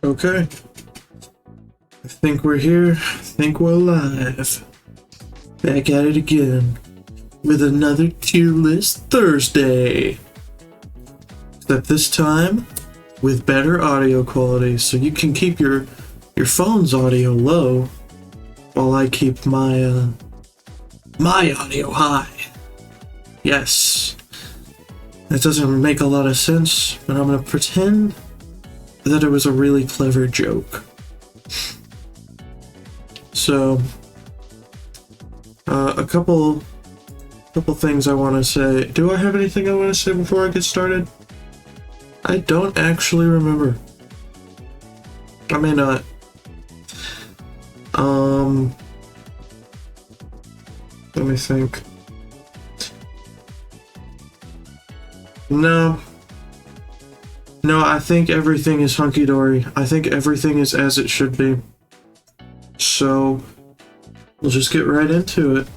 Okay. I think we're here. I think we're live. Back at it again with another Tier List Thursday. Except this time with better audio quality, so you can keep your phone's audio low while I keep my my audio high. Yes. That doesn't make a lot of sense, but I'm gonna pretend that it was a really clever joke. So, a couple things I want to say. Do I have anything I want to say before I get started? I don't actually remember. I may not. Let me think. No, I think everything is hunky-dory. I think everything is as it should be. So, we'll just get right into it.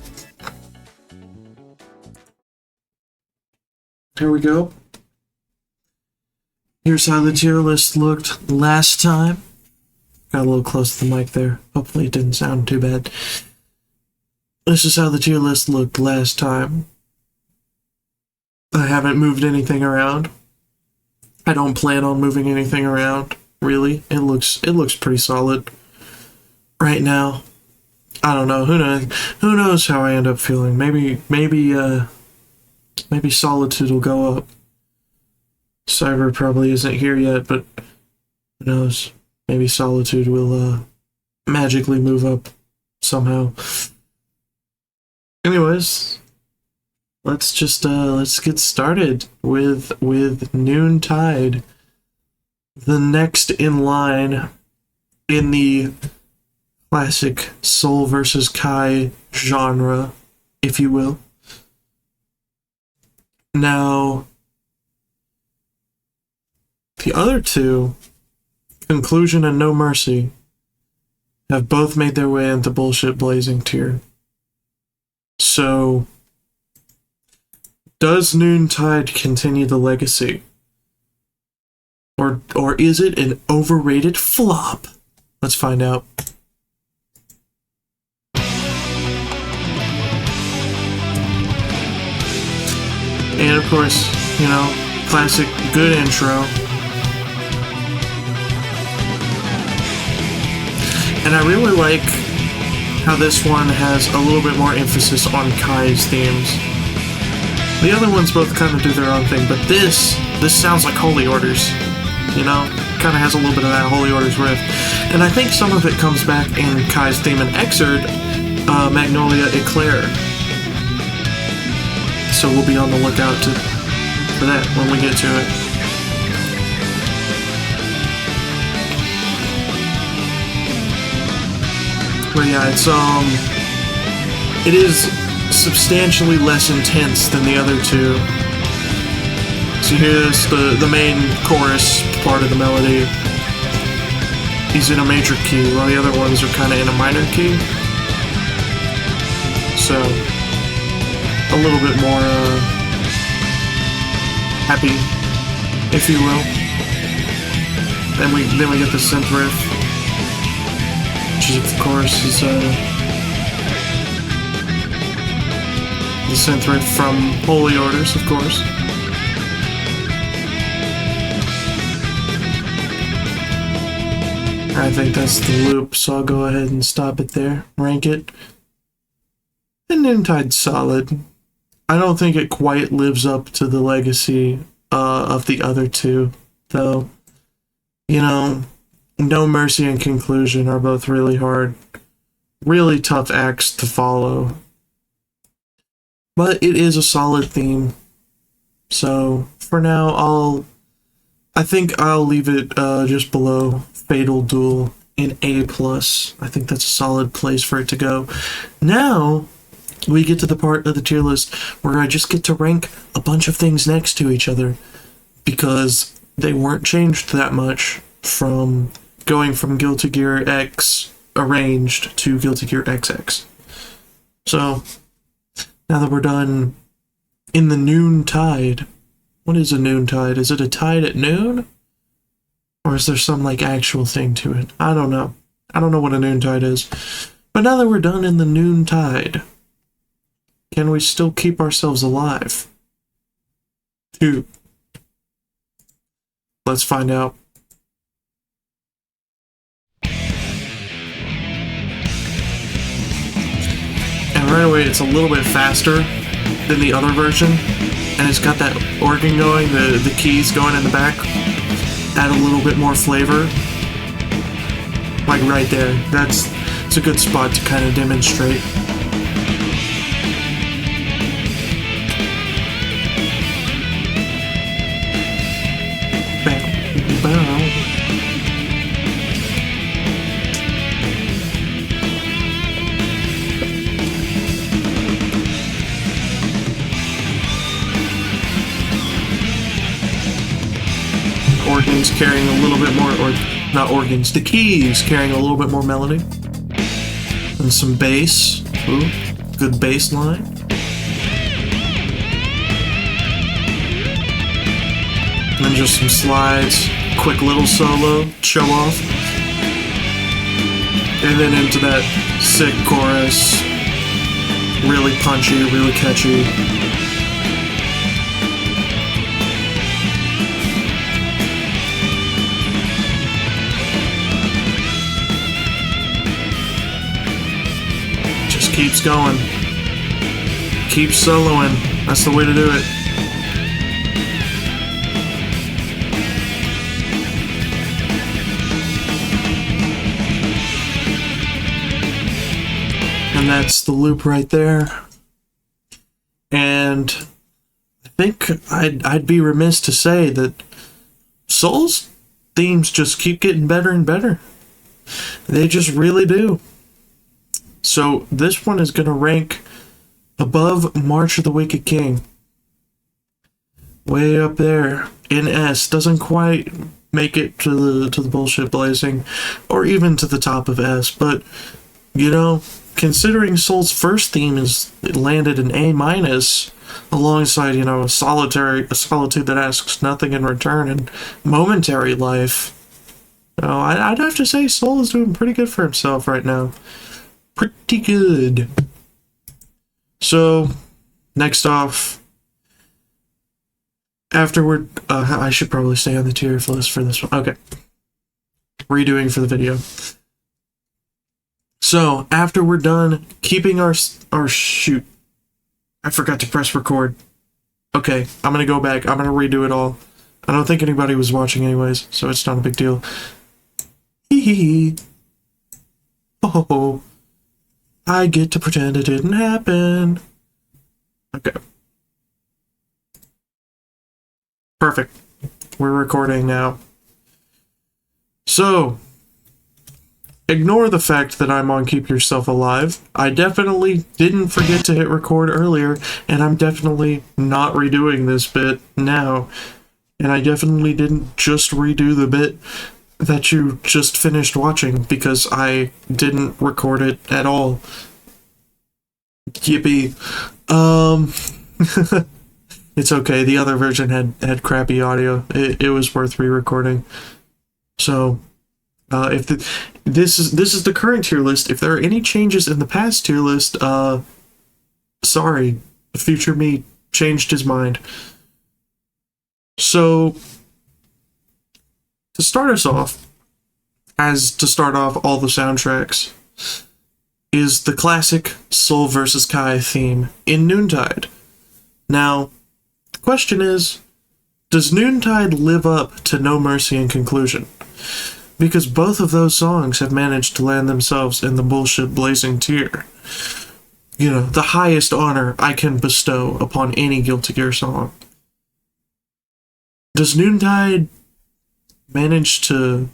Here we go. Here's how the tier list looked last time. Got a little close to the mic there. Hopefully it didn't sound too bad. This is how the tier list looked last time. I haven't moved anything around. I don't plan on moving anything around, really. It looks pretty solid right now. I don't know. Who knows how I end up feeling? Maybe Solitude will go up. Cyber probably isn't here yet, but who knows? Maybe Solitude will magically move up somehow. Anyways, let's get started with Noontide, the next in line in the classic Soul versus Kai genre, if you will. Now, the other two, Conclusion and No Mercy, have both made their way into Bullshit Blazing tier. So, does Noontide continue the legacy? Or is it an overrated flop? Let's find out. And of course, you know, classic good intro. And I really like how this one has a little bit more emphasis on Kai's themes. The other ones both kind of do their own thing, but this sounds like Holy Orders, you know? Kind of has a little bit of that Holy Orders riff. And I think some of it comes back in Kai's theme in Exerd, Magnolia Eclair. So we'll be on the lookout for that when we get to it. But yeah, it is substantially less intense than the other two. So here's the main chorus part of the melody. He's in a major key, while the other ones are kind of in a minor key. So, a little bit more happy, if you will. Then we get the synth riff, which is, of course, is the synth riff from Holy Orders, of course. I think that's the loop, so I'll go ahead and stop it there, rank it. And Noontide's solid. I don't think it quite lives up to the legacy of the other two, though. You know, No Mercy and Conclusion are both really hard, really tough acts to follow. But it is a solid theme. So, for now, I think I'll leave it just below Fatal Duel in A+. I think that's a solid place for it to go. Now, we get to the part of the tier list where I just get to rank a bunch of things next to each other because they weren't changed that much from going from Guilty Gear X Arranged to Guilty Gear XX. So, now that we're done in the Noontide, what is a noontide? Is it a tide at noon? Or is there some, like, actual thing to it? I don't know. I don't know what a noontide is. But now that we're done in the noontide, can we still keep ourselves alive? 2. Let's find out. And right away, it's a little bit faster than the other version. And it's got that organ going, the keys going in the back. Add a little bit more flavor. Like right there. It's a good spot to kind of demonstrate. Organs carrying a little bit more, or not organs, the keys carrying a little bit more melody. And some bass. Ooh, good bass line. And then just some slides, quick little solo, show off. And then into that sick chorus. Really punchy, really catchy. Keeps going. Keeps soloing. That's the way to do it. And that's the loop right there. And I think I'd be remiss to say that Soul's themes just keep getting better and better. They just really do. So this one is going to rank above March of the Wicked King. Way up there in S. Doesn't quite make it to the bullshit blazing, or even to the top of S. But, you know, considering Soul's first theme is landed in A-, alongside, you know, a solitude that asks nothing in return and momentary life. You know, I'd have to say Soul is doing pretty good for himself right now. Pretty good. So, next off, afterward, I should probably stay on the tier list for this one. Okay. Redoing for the video. So, after we're done keeping our shoot. I forgot to press record. Okay, I'm gonna go back. I'm gonna redo it all. I don't think anybody was watching anyways, so it's not a big deal. Hee hee hee. Oh. I get to pretend it didn't happen. Okay. Perfect. We're recording now. So, ignore the fact that I'm on Keep Yourself Alive. I definitely didn't forget to hit record earlier, and I'm definitely not redoing this bit now. And I definitely didn't just redo the bit that you just finished watching, because I didn't record it at all. Yippee. It's okay, the other version had crappy audio. It was worth re-recording. So, if this is the current tier list. If there are any changes in the past tier list, sorry, future me changed his mind. So, to start us off, as to start off all the soundtracks, is the classic Soul vs. Kai theme in Noontide. Now, the question is, does Noontide live up to No Mercy in Conclusion? Because both of those songs have managed to land themselves in the bullshit blazing tier. You know, the highest honor I can bestow upon any Guilty Gear song. Does Noontide manage to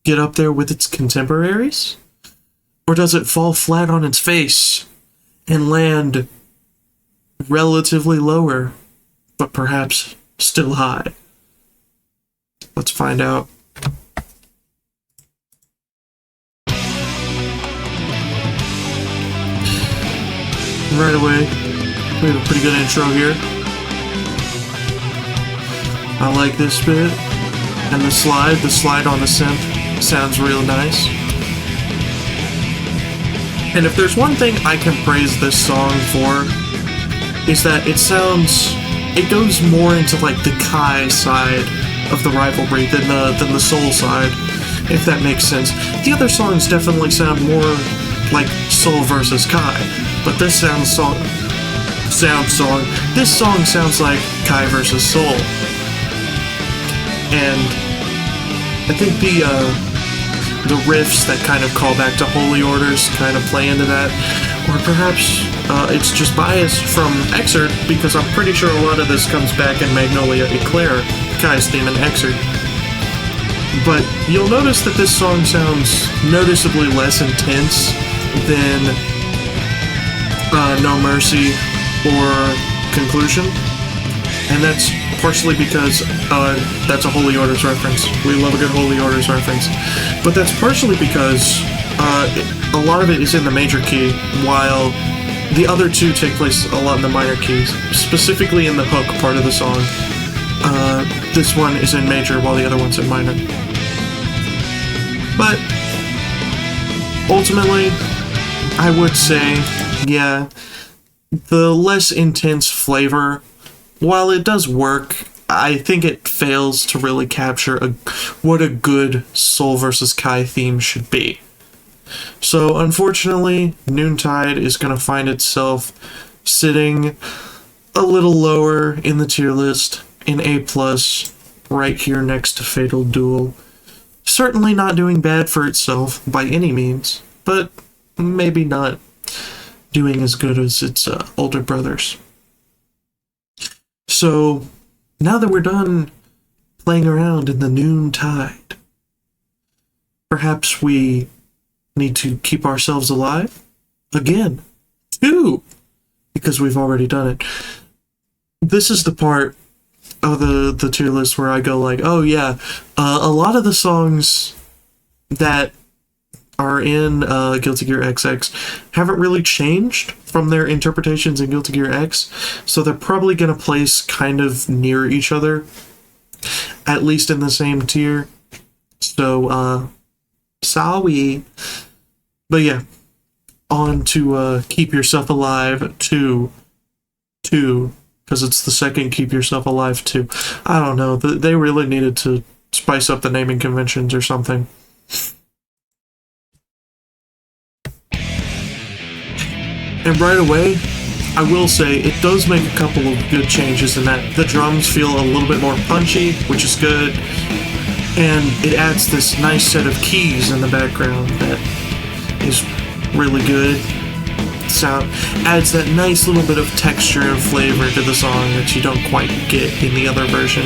get up there with its contemporaries? Or does it fall flat on its face and land relatively lower, but perhaps still high? Let's find out. Right away, we have a pretty good intro here. I like this bit. And the slide on the synth sounds real nice. And if there's one thing I can praise this song for, is that it goes more into like the Kai side of the rivalry than the Soul side, if that makes sense. The other songs definitely sound more like Soul versus Kai, but this this song sounds like Kai versus Soul. And I think the riffs that kind of call back to Holy Orders kind of play into that. Or perhaps it's just bias from Excerpt, because I'm pretty sure a lot of this comes back in Magnolia Eclair, Kai's theme in Excerpt. But you'll notice that this song sounds noticeably less intense than No Mercy or Conclusion. And that's partially because that's a Holy Orders reference. We love a good Holy Orders reference. But that's partially because a lot of it is in the major key, while the other two take place a lot in the minor keys, specifically in the hook part of the song. This one is in major, while the other one's in minor. But ultimately, I would say, yeah, the less intense flavor, while it does work, I think it fails to really capture what a good Soul versus Kai theme should be. So unfortunately, Noontide is going to find itself sitting a little lower in the tier list, in A+, right here next to Fatal Duel. Certainly not doing bad for itself by any means, but maybe not doing as good as its older brothers. So, now that we're done playing around in the Noontide, perhaps we need to keep ourselves alive again. 2! Because we've already done it. This is the part of the tier list where I go like, oh yeah, a lot of the songs that are in Guilty Gear XX haven't really changed from their interpretations in Guilty Gear X, so they're probably going to place kind of near each other, at least in the same tier. So, sorry. But yeah, on to Keep Yourself Alive 2, because it's the second Keep Yourself Alive 2. I don't know, they really needed to spice up the naming conventions or something. And right away, I will say, it does make a couple of good changes in that the drums feel a little bit more punchy, which is good, and it adds this nice set of keys in the background that is really good. Sound adds that nice little bit of texture and flavor to the song that you don't quite get in the other version.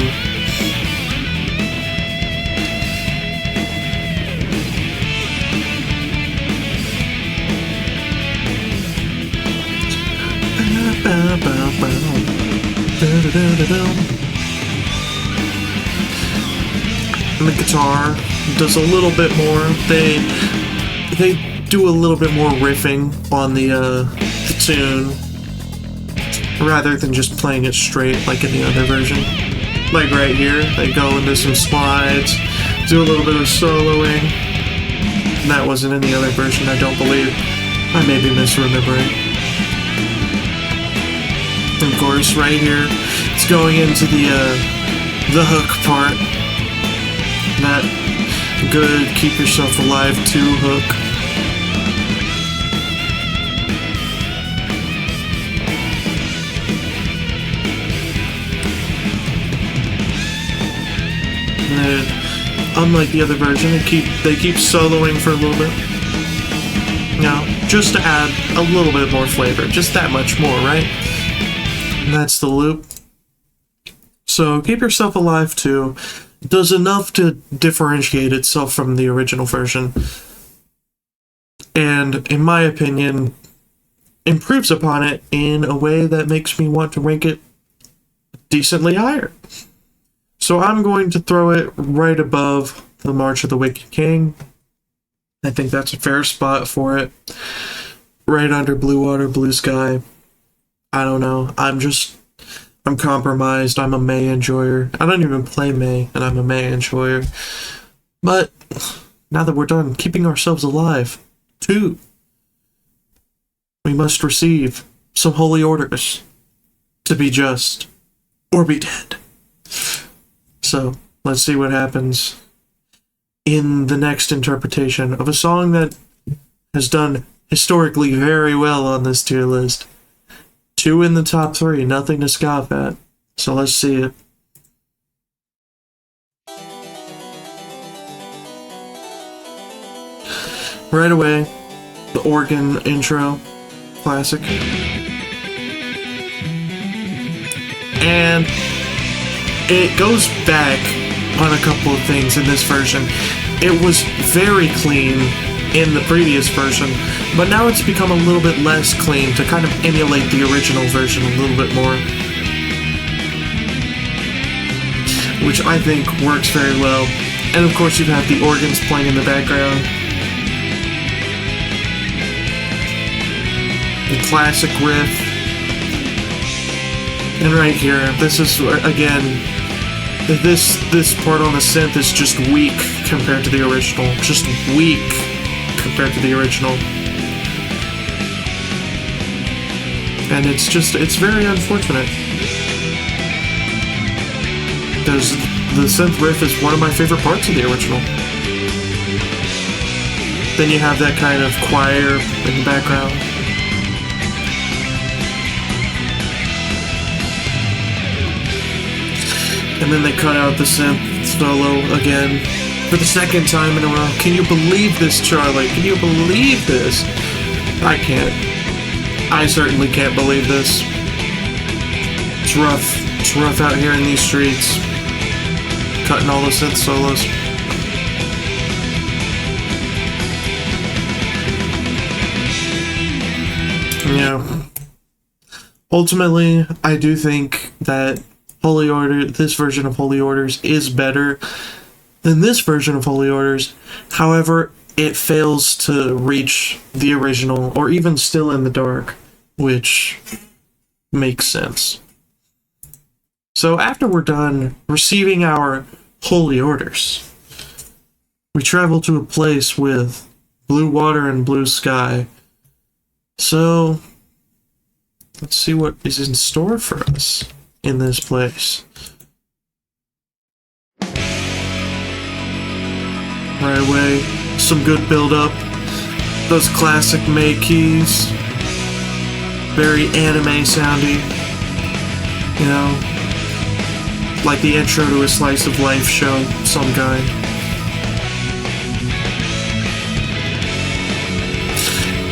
And the guitar does a little bit more. They do a little bit more riffing on the tune, rather than just playing it straight like in the other version. Like right here, they go into some slides, do a little bit of soloing. That wasn't in the other version, I don't believe. I may be misremembering. Of course, right here, it's going into the hook part. That good Keep Yourself Alive 2 hook. And unlike the other version, they keep soloing for a little bit. Now, just to add a little bit more flavor, just that much more, right? And that's the loop. So, Keep Yourself Alive 2 does enough to differentiate itself from the original version. And, in my opinion, improves upon it in a way that makes me want to rank it decently higher. So I'm going to throw it right above the March of the Wicked King. I think that's a fair spot for it. Right under Blue Water, Blue Sky. I don't know. I'm compromised. I'm a May enjoyer. I don't even play May, and I'm a May enjoyer. But now that we're done keeping ourselves alive, too, we must receive some holy orders to be just or be dead. So let's see what happens in the next interpretation of a song that has done historically very well on this tier list. 2 in the top 3, nothing to scoff at. So let's see it. Right away, the organ intro, classic. And it goes back on a couple of things in this version. It was very clean in the previous version, but now it's become a little bit less clean to kind of emulate the original version a little bit more, which I think works very well. And of course you have the organs playing in the background. The classic riff. And right here, this is, again, this part on the synth is just weak compared to the original. Just weak compared to the original. And it's very unfortunate. Because the synth riff is one of my favorite parts of the original. Then you have that kind of choir in the background. And then they cut out the synth solo again for the second time in a row. Can you believe this, Charlie? Can you believe this? I can't. I certainly can't believe this. It's rough. It's rough out here in these streets. Cutting all the synth solos. Yeah. Ultimately, I do think that Holy Order, this version of Holy Orders is better than this version of Holy Orders. However, it fails to reach the original, or even Still in the Dark, which makes sense. So after we're done receiving our Holy Orders, we travel to a place with blue water and blue sky. So let's see what is in store for us in this place. Right away, some good build-up. Those classic May keys. Very anime soundy. You know, like the intro to a slice of life show of some kind.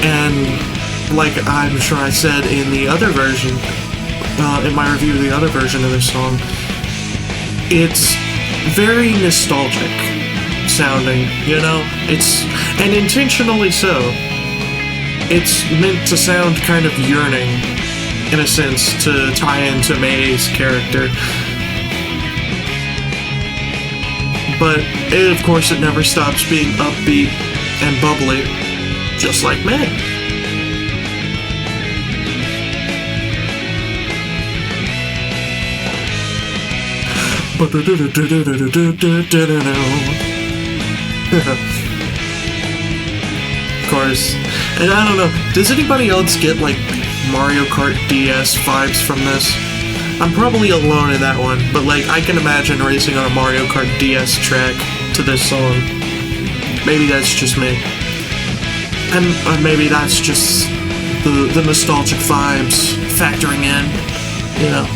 And like I'm sure I said in the other version, in my review of the other version of this song, it's very nostalgic sounding, you know? And intentionally so. It's meant to sound kind of yearning, in a sense, to tie into May's character. But, of course, it never stops being upbeat and bubbly, just like May. Of course. And I don't know, does anybody else get like Mario Kart DS vibes from this? I'm probably alone in that one, but like I can imagine racing on a Mario Kart DS track to this song. Maybe that's just me. And maybe that's just the nostalgic vibes factoring in, you know.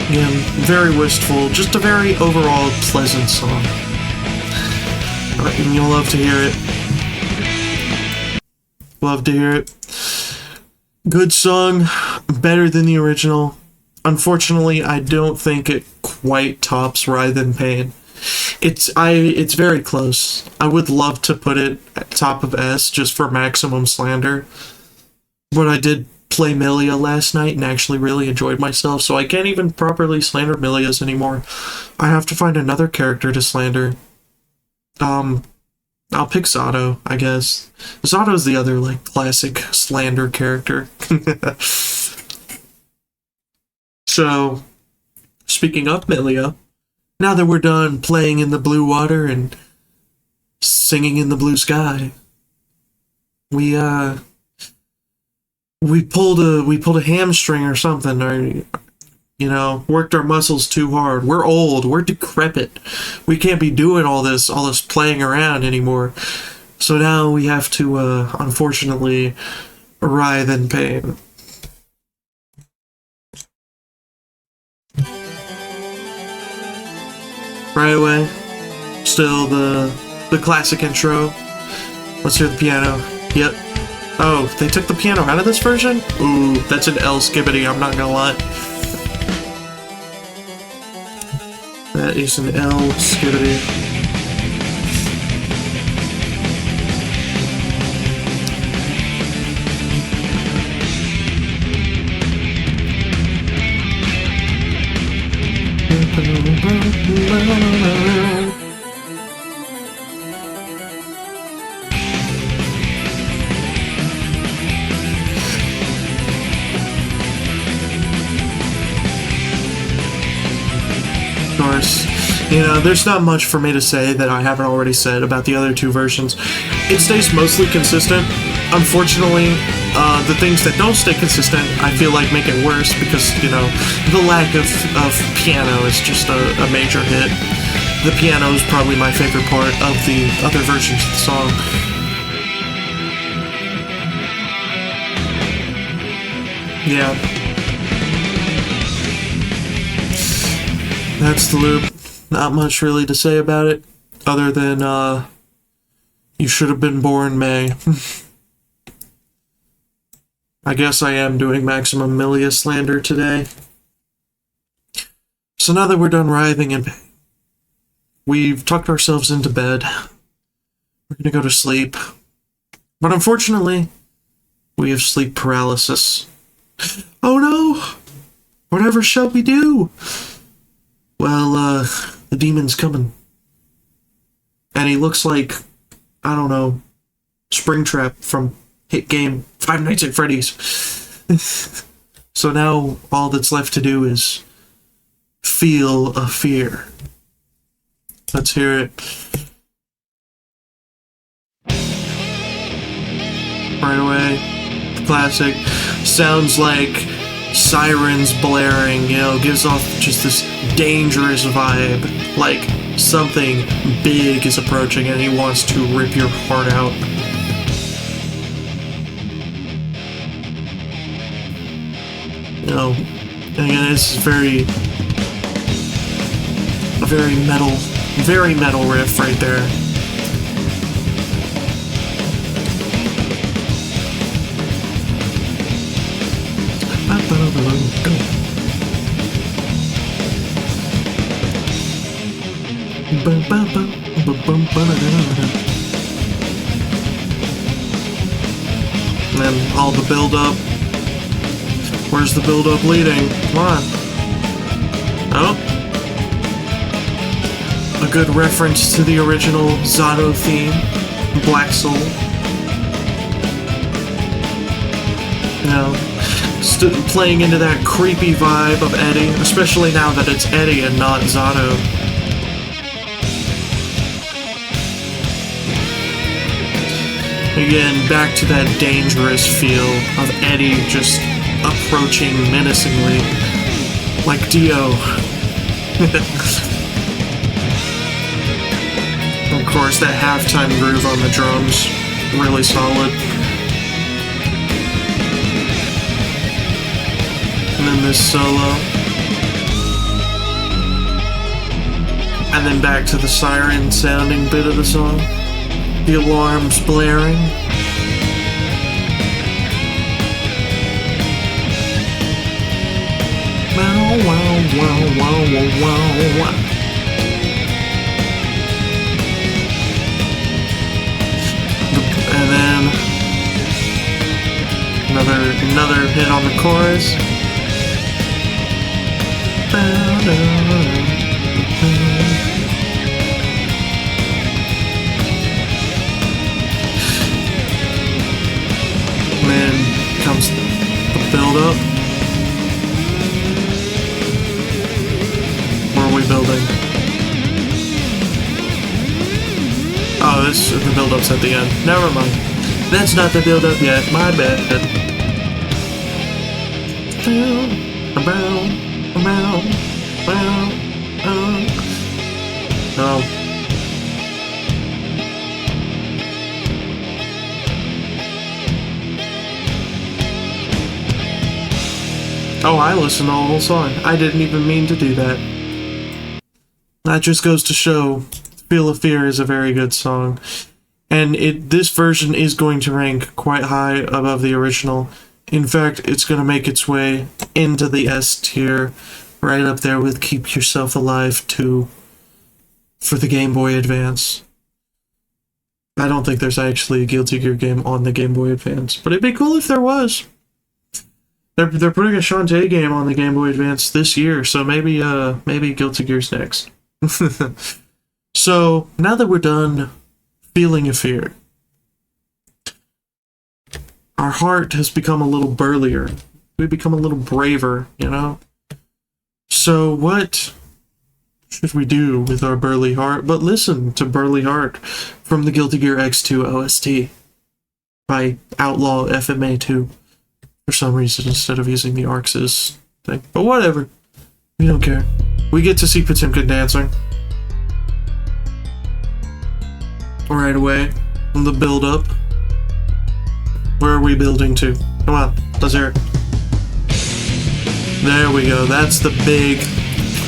Yeah, very wistful, just a very overall pleasant song. And you'll love to hear it. Love to hear it. Good song, better than the original. Unfortunately, I don't think it quite tops Writhe in Pain. It's very close. I would love to put it at top of S just for maximum slander. But I did play Milia last night and actually really enjoyed myself, so I can't even properly slander Milias anymore. I have to find another character to slander. I'll pick Zato, I guess. Zato's the other, like, classic slander character. So, speaking of Milia, now that we're done playing in the blue water and singing in the blue sky, we pulled a hamstring or something, or worked our muscles too hard. We're old, we're decrepit. We can't be doing all this playing around anymore. So now we have to unfortunately writhe in pain. Right away, still the classic intro. Let's hear the piano. Yep. Oh, they took the piano out of this version? Ooh, that's an L skibbity, I'm not gonna lie. That is an L skibbity. Of course, there's not much for me to say that I haven't already said about the other two versions. It stays mostly consistent. Unfortunately, the things that don't stay consistent, I feel like make it worse because, the lack of piano is just a major hit. The piano is probably my favorite part of the other versions of the song. Yeah. That's the loop. Not much really to say about it, other than, you should have been born May. I guess I am doing maximum Milia slander today. So now that we're done writhing in pain, we've tucked ourselves into bed. We're gonna go to sleep. But unfortunately, we have sleep paralysis. Oh no! Whatever shall we do? Well, the demon's coming. And he looks like, I don't know, Springtrap from hit game Five Nights at Freddy's. So now all that's left to do is feel a fear. Let's hear it. Right away, classic. Sounds like sirens blaring, gives off just this dangerous vibe. Like something big is approaching and he wants to rip your heart out. Again, this is a very metal riff right there. And then all the build-up. Where's the build-up leading? Come on. Oh. A good reference to the original Zato theme, Black Soul. Playing into that creepy vibe of Eddie, especially now that it's Eddie and not Zato. Again, back to that dangerous feel of Eddie just approaching menacingly, like Dio. Of course, that halftime groove on the drums, really solid. And then this solo. And then back to the siren sounding bit of the song. The alarms blaring. Wow, wow, wow, wow, wow, wow. And then another hit on the chorus. was the build-up's at the end. Never mind. That's not the build-up yet. My bad. No. Oh, I listened to the whole song. I didn't even mean to do that. That just goes to show Feel of Fear is a very good song. And this version is going to rank quite high above the original. In fact, it's going to make its way into the S tier, right up there with Keep Yourself Alive 2 for the Game Boy Advance. I don't think there's actually a Guilty Gear game on the Game Boy Advance, but it'd be cool if there was. They're putting a Shantae game on the Game Boy Advance this year, so maybe Guilty Gear's next. So, now that we're done feeling a fear, our heart has become a little burlier. We've become a little braver, you know? So what should we do with our burly heart but listen to Burly Heart from the Guilty Gear X2 OST by Outlaw FMA 2 for some reason instead of using the Arxis thing. But whatever. We don't care. We get to see Potemkin dancing right away from the build-up. Where are we building to? Come on, let's hear it. There we go. That's the big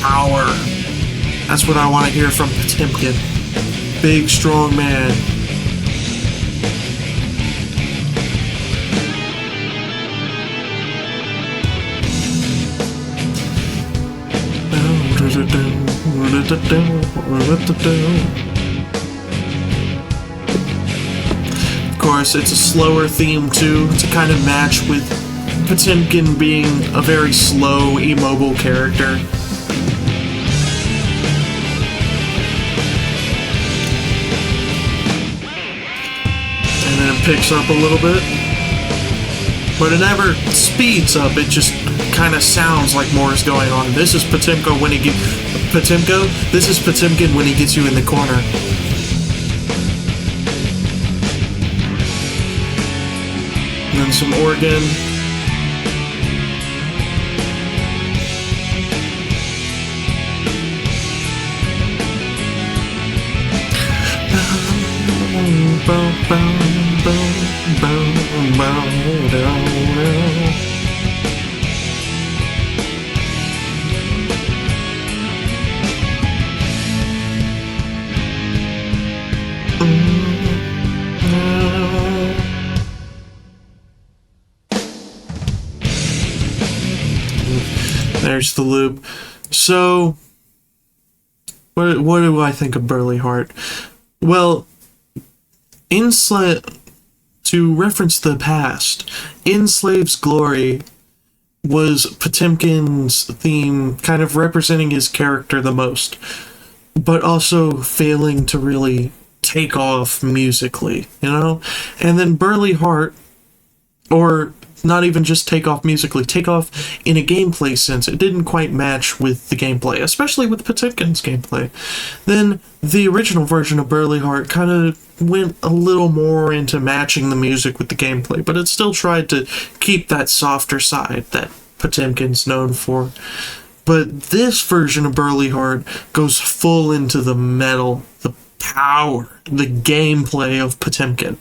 power. That's what I want to hear from Potemkin. Big, strong man. Of course, it's a slower theme too, to kind of match with Potemkin being a very slow, immobile character. And then it picks up a little bit. But it never speeds up, it just kind of sounds like more is going on. This is Potemkin when he gets... This is Potemkin when he gets you in the corner. And then some organ. There's the loop. So, what do I think of Burly Heart? Well, to reference the past, Enslaved's Glory was Potemkin's theme, kind of representing his character the most, but also failing to really take off musically, you know? And then Burly Heart, or not even just take off musically, take off in a gameplay sense. It didn't quite match with the gameplay, especially with Potemkin's gameplay. Then the original version of Burly Heart kind of went a little more into matching the music with the gameplay, but it still tried to keep that softer side that Potemkin's known for. But this version of Burly Heart goes full into the metal, the power, the gameplay of Potemkin.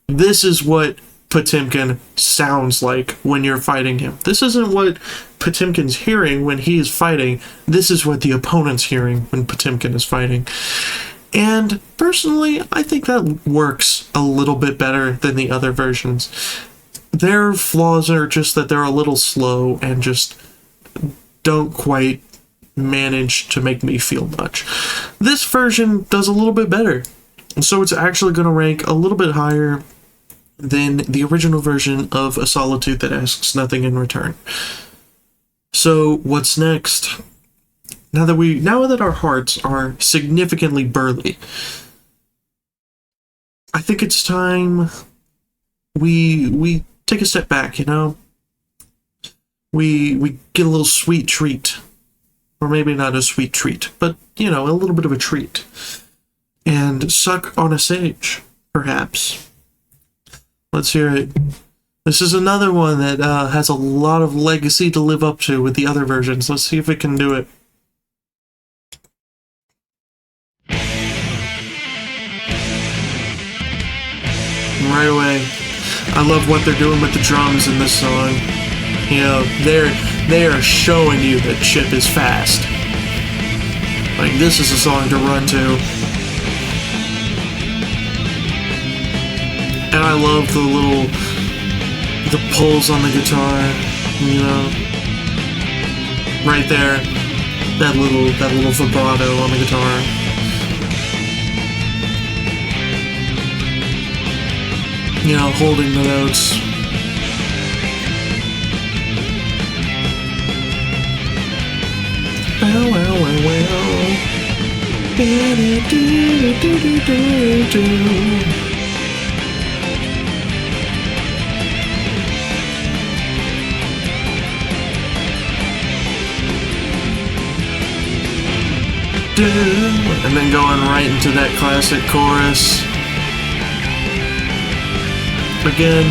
This is what Potemkin sounds like when you're fighting him. This isn't what Potemkin's hearing when he is fighting. This is what the opponent's hearing when Potemkin is fighting. And personally, I think that works a little bit better than the other versions. Their flaws are just that they're a little slow and just don't quite manage to make me feel much. This version does a little bit better. So it's actually going to rank a little bit higher than the original version of A Solitude That Asks Nothing in Return. So what's next? Now that our hearts are significantly burly, I think it's time we take a step back, you know? We get a little sweet treat. Or maybe not a sweet treat, but, you know, a little bit of a treat. and Suck on a Sage, perhaps. Let's hear it. This is another one that has a lot of legacy to live up to with the other versions. Let's see if it can do it. Right away. I love what they're doing with the drums in this song. You know, they are showing you that Chip is fast. Like, this is a song to run to. And I love the pulls on the guitar, you know. Right there. That little vibrato on the guitar. You know, holding the notes. Well, well, well, well. And then going right into that classic chorus. Again,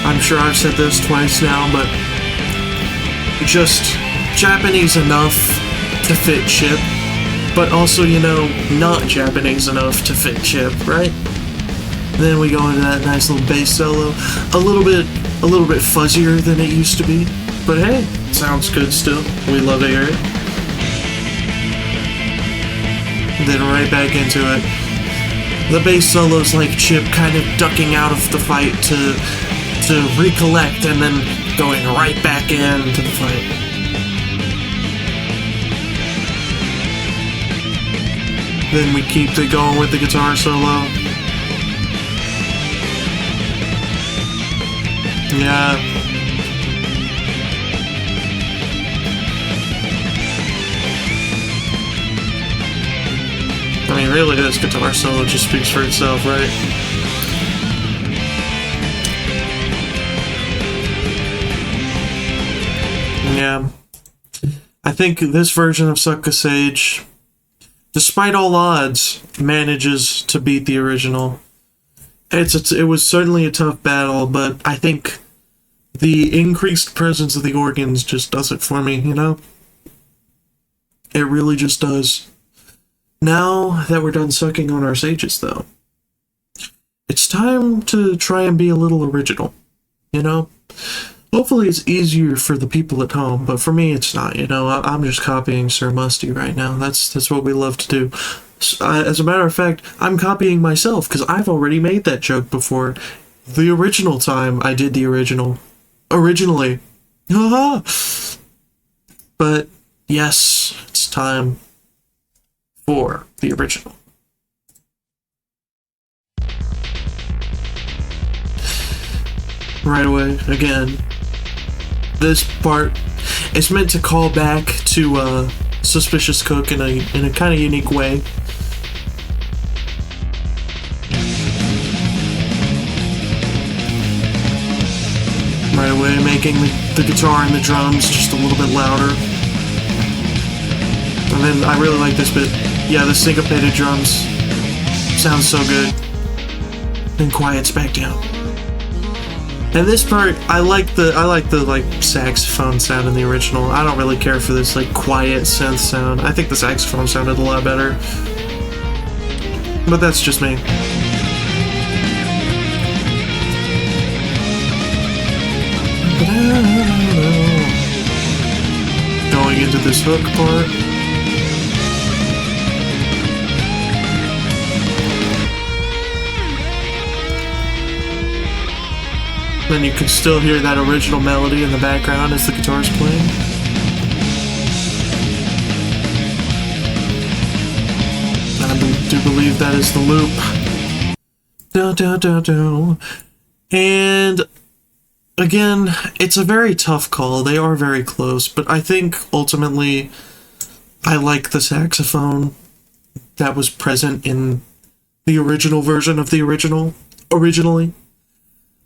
I'm sure I've said this twice now, but just Japanese enough to fit Chip, but also, you know, not Japanese enough to fit Chip, right? Then we go into that nice little bass solo, a little bit fuzzier than it used to be, but hey, sounds good still. We love to hear it. Then right back into it. The bass solo's like Chip kind of ducking out of the fight to recollect and then going right back into the fight. Then we keep it going with the guitar solo. Yeah. I mean, really, this guitar solo just speaks for itself, right? Yeah. I think this version of Suck a Sage, despite all odds, manages to beat the original. It was certainly a tough battle, but I think the increased presence of the organs just does it for me, you know? It really just does. Now that we're done sucking on our sages, though, it's time to try and be a little original, you know? Hopefully it's easier for the people at home, but for me it's not, you know? I'm just copying Sir Musty right now. That's what we love to do. As a matter of fact, I'm copying myself, because I've already made that joke before. The original time I did the original. Originally. Haha! But, yes, it's time for the original. Right away, again, this part is meant to call back to Suspicious Cook in a kind of unique way. Right away, making the guitar and the drums just a little bit louder. And then I really like this bit. Yeah, the syncopated drums sounds so good. Then quiets back down. And this part, I like the like saxophone sound in the original. I don't really care for this like quiet synth sound. I think the saxophone sounded a lot better. But that's just me. Going into this hook part. Then you can still hear that original melody in the background as the guitar's playing. I do believe that is the loop. Da, da, da, da. And again, it's a very tough call. They are very close, but I think ultimately I like the saxophone that was present in the original version of the originally.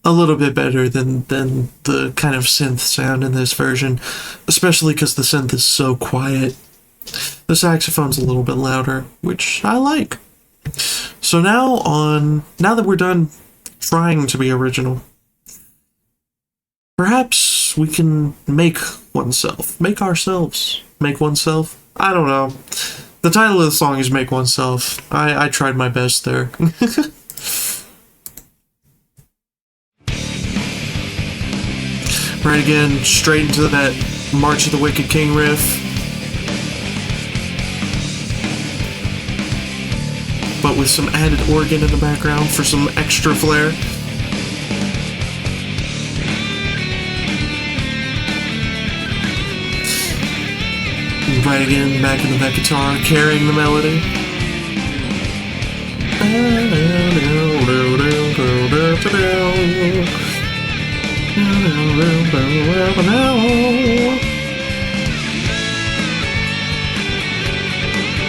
A little bit better than the kind of synth sound in this version, especially because the synth is so quiet. The saxophone's a little bit louder, which I like. So now that we're done trying to be original, perhaps we can make oneself. Make ourselves. Make oneself. I don't know. The title of the song is Make Oneself. I tried my best there. Right again, straight into that March of the Wicked King riff. But with some added organ in the background for some extra flair. Right again, back into that guitar, carrying the melody.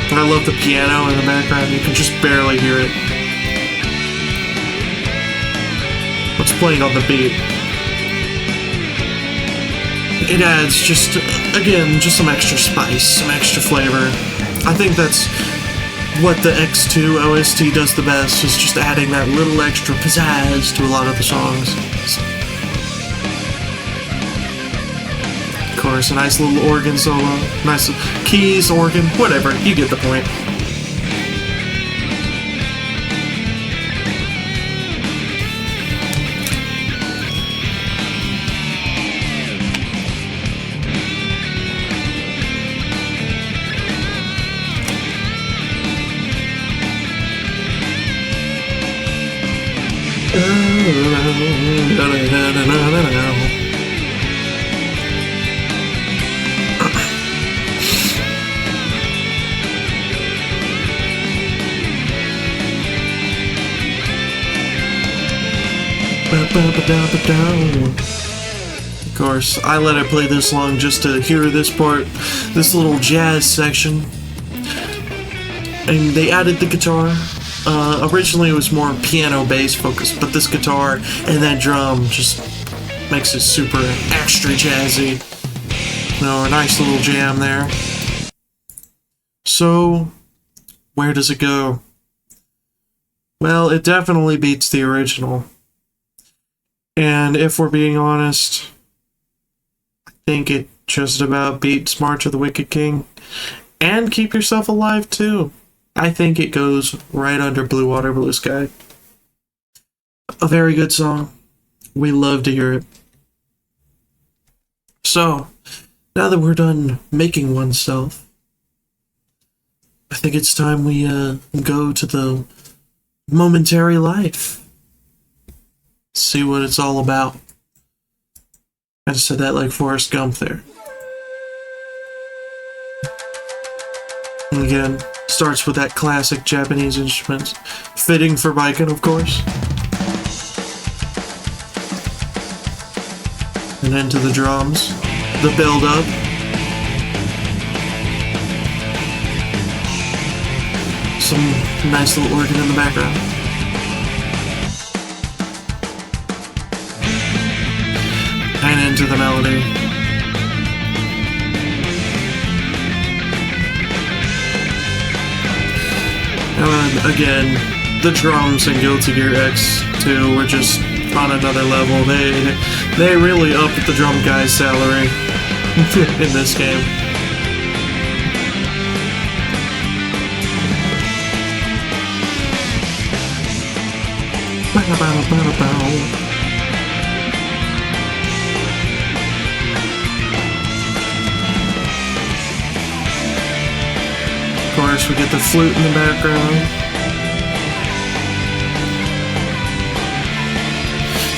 I love the piano in the background, you can just barely hear it. What's playing on the beat? It adds just, again, just some extra spice, some extra flavor. I think that's what the X2 OST does the best, is just adding that little extra pizzazz to a lot of the songs. Of course, a nice little organ solo, nice keys, organ, whatever, you get the point. Of course, I let it play this long just to hear this part, this little jazz section. And they added the guitar. Originally it was more piano bass focused, but this guitar and that drum just makes it super extra jazzy. You know, a nice little jam there. So, where does it go? Well, it definitely beats the original. And if we're being honest, I think it just about beats March of the Wicked King. And Keep Yourself Alive, too. I think it goes right under Blue Water, Blue Sky. A very good song. We love to hear it. So, now that we're done making oneself, I think it's time we go to the momentary life. See what it's all about. I just said that like Forrest Gump there. And again, starts with that classic Japanese instrument, fitting for biking, of course. And then to the drums, the build-up. Some nice little organ in the background. And into the melody. And again, the drums in Guilty Gear X2 were just on another level. They really upped the drum guy's salary in this game. Of course, we get the flute in the background.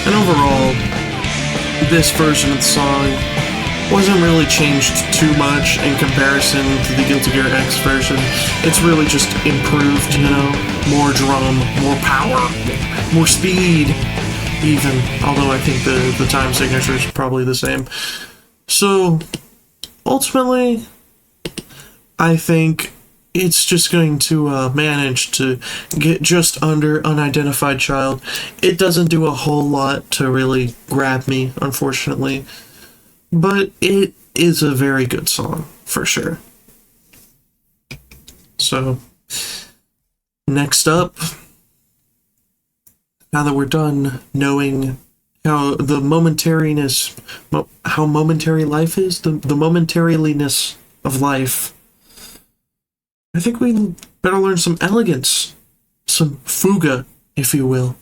And overall, this version of the song wasn't really changed too much in comparison to the Guilty Gear X version. It's really just improved, you know? More drum, more power, more speed, even. Although I think the time signature is probably the same. So, ultimately, I think it's just going to manage to get just under Unidentified Child. It doesn't do a whole lot to really grab me, unfortunately. But it is a very good song, for sure. So, next up, now that we're done knowing how the momentariness, how momentary life is, the momentariness of life, I think we better learn some elegance, some fuga, if you will.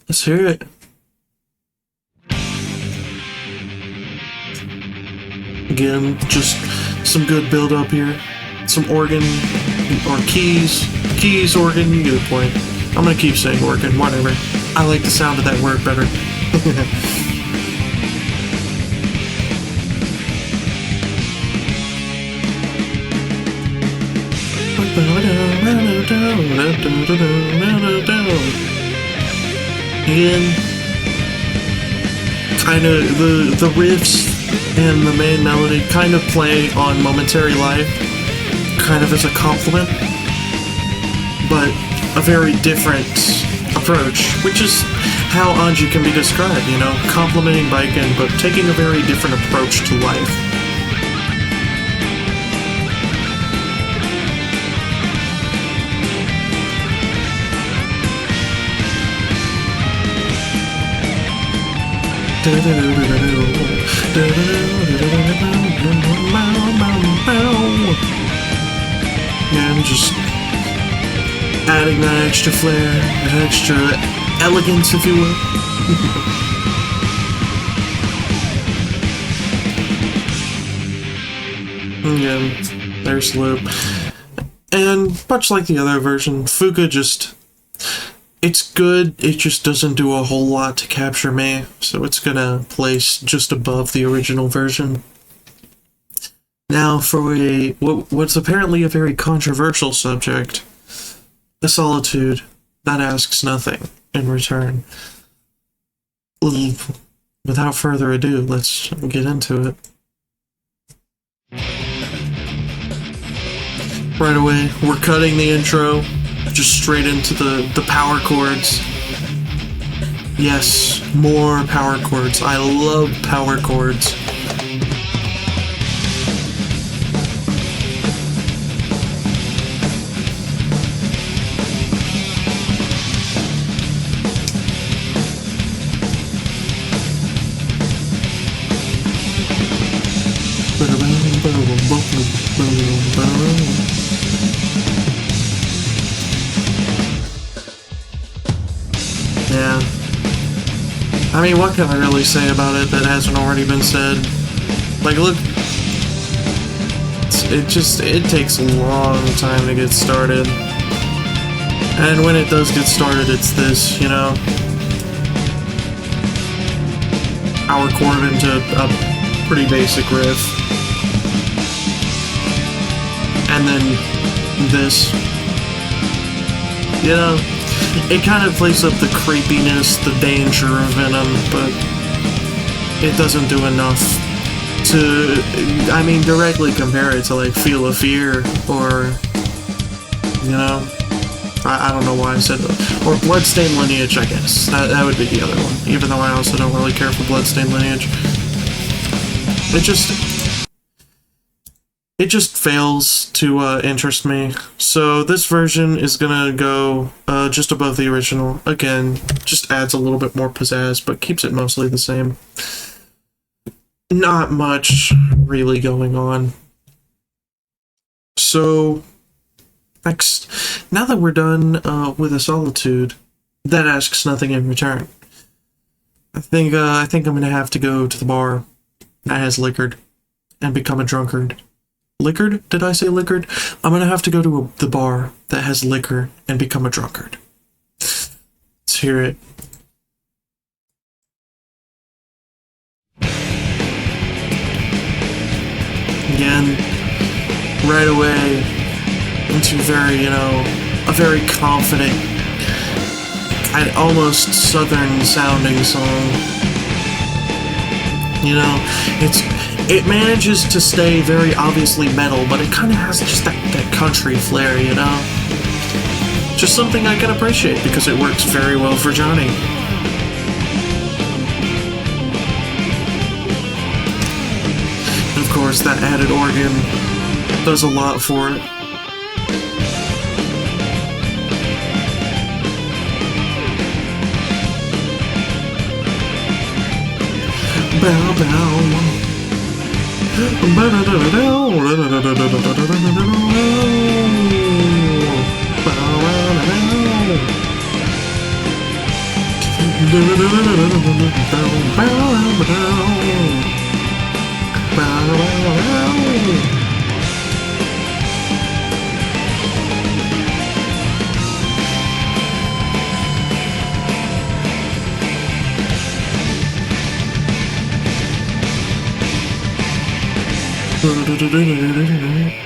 Let's hear it. Again, just some good build up here. Some organ, or keys, organ, you get the point. I'm gonna keep saying organ, whatever. I like the sound of that word better. Again, kind of the riffs and the main melody kind of play on momentary life, kind of as a compliment, but a very different approach, which is how Anji can be described, you know, complimenting Baiken, but taking a very different approach to life. And just adding that extra flair, that extra elegance, if you will. Again, there's the loop. And much like the other version, Fuga just... It's good, it just doesn't do a whole lot to capture me, so it's gonna place just above the original version. Now for what's apparently a very controversial subject, the solitude that asks nothing in return. Without further ado, let's get into it. Right away, we're cutting the intro. Just straight into the power chords. Yes, more power chords. I love power chords. Yeah. I mean, what can I really say about it that hasn't already been said? Like, look, it takes a long time to get started. And when it does get started, it's this, you know? Power chord into a pretty basic riff. And then this. You know? It kind of plays up the creepiness, the danger of Venom, but it doesn't do enough to, I mean, directly compare it to, like, Feel of Fear, or, you know, I don't know why I said that, or Bloodstained Lineage, I guess, that would be the other one, even though I also don't really care for Bloodstained Lineage. It just fails to interest me. So this version is gonna go just above the original. Again, just adds a little bit more pizzazz, but keeps it mostly the same. Not much really going on. So next, now that we're done with a solitude that asks nothing in return, I think I'm gonna have to go to the bar that has liquored and become a drunkard. Liquored? Did I say liquored? I'm gonna have to go to the bar that has liquor and become a drunkard. Let's hear it. Again, right away into very, you know, a very confident, kind of almost southern sounding song. You know, it manages to stay very obviously metal, but it kind of has just that country flair, you know? Just something I can appreciate because it works very well for Johnny. And of course, that added organ does a lot for it. Bow bow.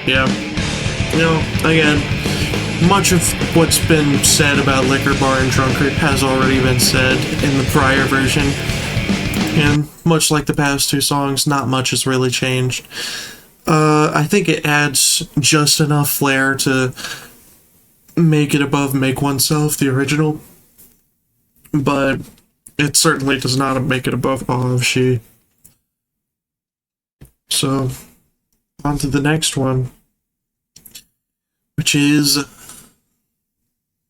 Yeah. You know, again, much of what's been said about Liquor Bar and Drunkard has already been said in the prior version. And much like the past two songs, not much has really changed. I think it adds just enough flair to make it above Make Oneself, the original. But it certainly does not make it above All of She. So, on to the next one, which is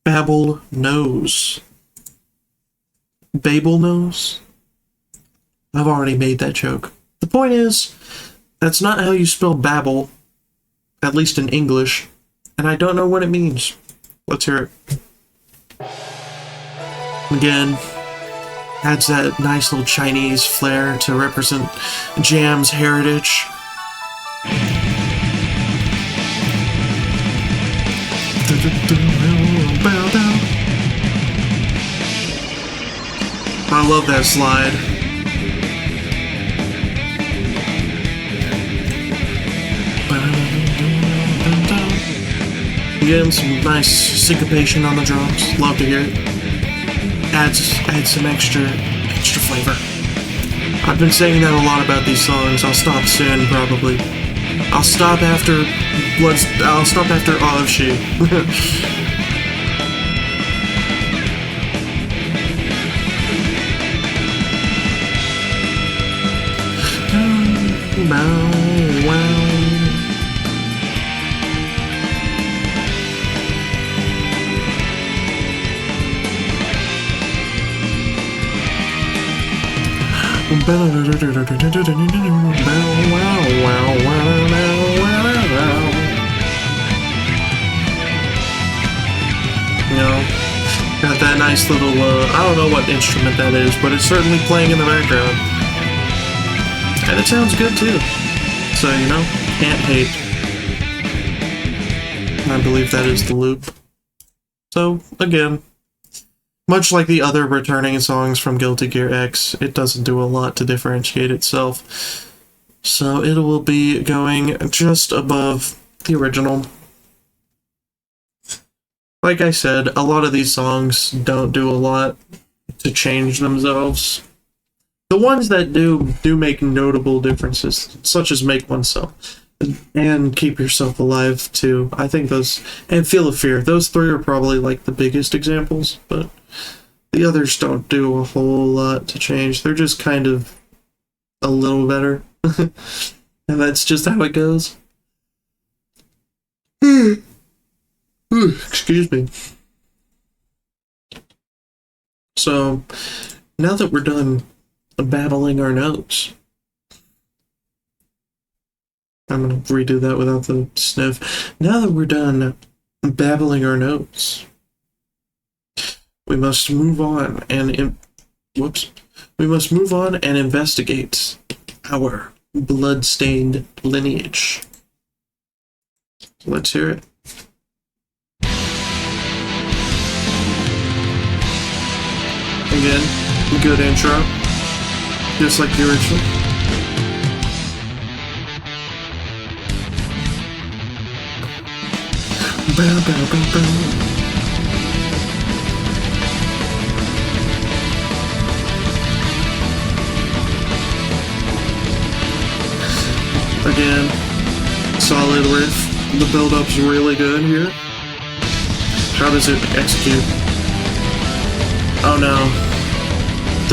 Babel Knows. Babel Knows? I've already made that joke. The point is, that's not how you spell Babel, at least in English, and I don't know what it means. Let's hear it. Again, adds that nice little Chinese flair to represent Jam's heritage. I love that slide. Again, some nice syncopation on the drums. Love to hear it. Adds some extra flavor. I've been saying that a lot about these songs. I'll stop soon, probably. I'll stop after All of She. Got that nice little, I don't know what instrument that is, but it's certainly playing in the background. And it sounds good too. So, you know, can't hate. I believe that is the loop. So, again, much like the other returning songs from Guilty Gear X, it doesn't do a lot to differentiate itself. So it will be going just above the original. Like I said, a lot of these songs don't do a lot to change themselves. The ones that do make notable differences, such as Make Oneself and Keep Yourself Alive too. I think those, and Feel of Fear, those three are probably like the biggest examples, but the others don't do a whole lot to change. They're just kind of a little better. And that's just how it goes. Excuse me. So, now that we're done battling our notes, I'm going to redo that without the sniff. Now that we're done babbling our notes, we must move on and we must move on and investigate our blood-stained lineage. Let's hear it. Again, good intro, just like the original. Bow, bow, bow, bow. Again, solid riff. The build-up's really good here. How does it execute? Oh no.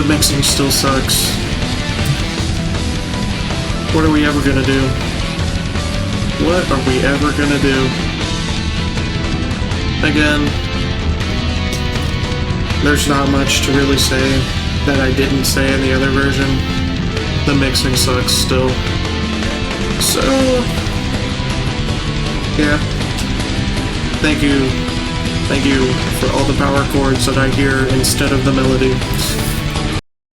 The mixing still sucks. What are we ever gonna do? What are we ever gonna do? Again, there's not much to really say that I didn't say in the other version. the mixing sucks still. So, yeah. Thank you for all the power chords that I hear instead of the melody.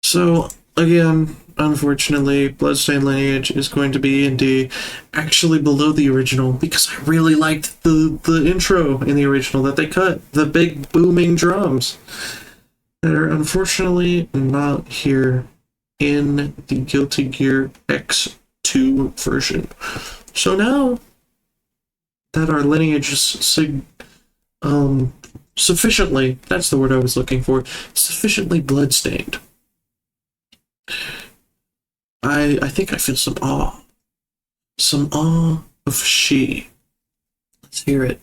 So, again, unfortunately, Bloodstained Lineage is going to be in D, actually below the original, because I really liked the intro in the original that they cut, the big booming drums. They're unfortunately not here in the Guilty Gear X2 version. So now that our lineage is sufficiently, that's the word I was looking for, sufficiently bloodstained, I think I feel some awe of she. Let's hear it.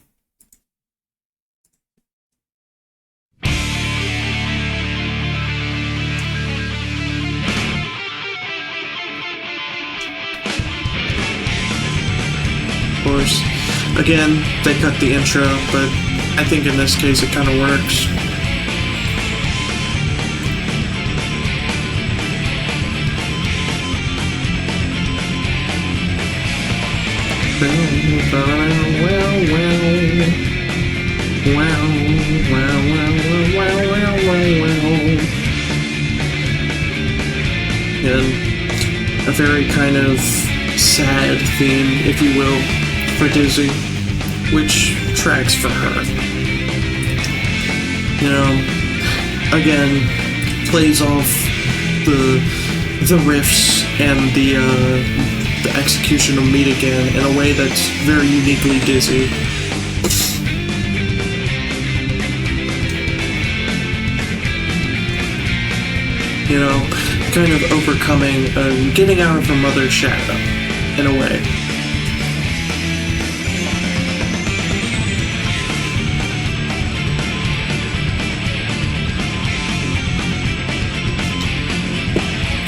Of course, again, they cut the intro, but I think in this case it kind of works. And a very kind of sad theme, if you will, for Dizzy, which tracks for her. You know, again, plays off the riffs and the execution of Meet Again in a way that's very uniquely Dizzy. You know, kind of overcoming, getting out of her mother's shadow, in a way.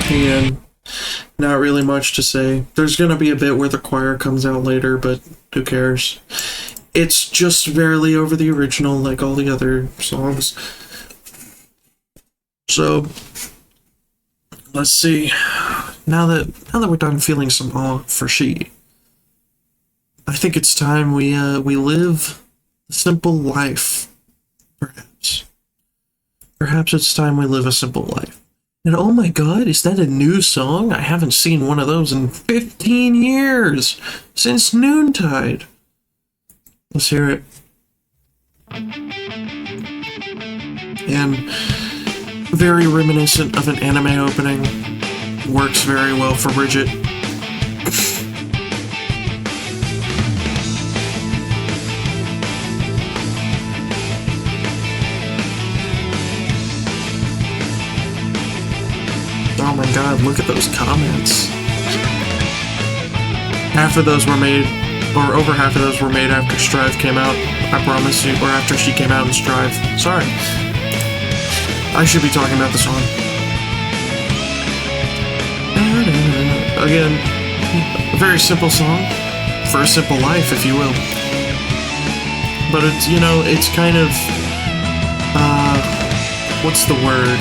And not really much to say. There's gonna be a bit where the choir comes out later, but who cares? It's just barely over the original, like all the other songs. So, let's see. Now that we're done feeling some awe for she, I think it's time we live a simple life. Perhaps. Perhaps it's time we live a simple life. And oh my god, is that a new song? I haven't seen one of those in 15 years! Since Noontide! Let's hear it. And very reminiscent of an anime opening. Works very well for Bridget. Oh my god, look at those comments. Half of those were made, or over half of those were made after Strive came out. I promise you, or after she came out in Strive. Sorry. I should be talking about the song. Again, a very simple song. For a simple life, if you will. But it's, you know, it's kind of, what's the word?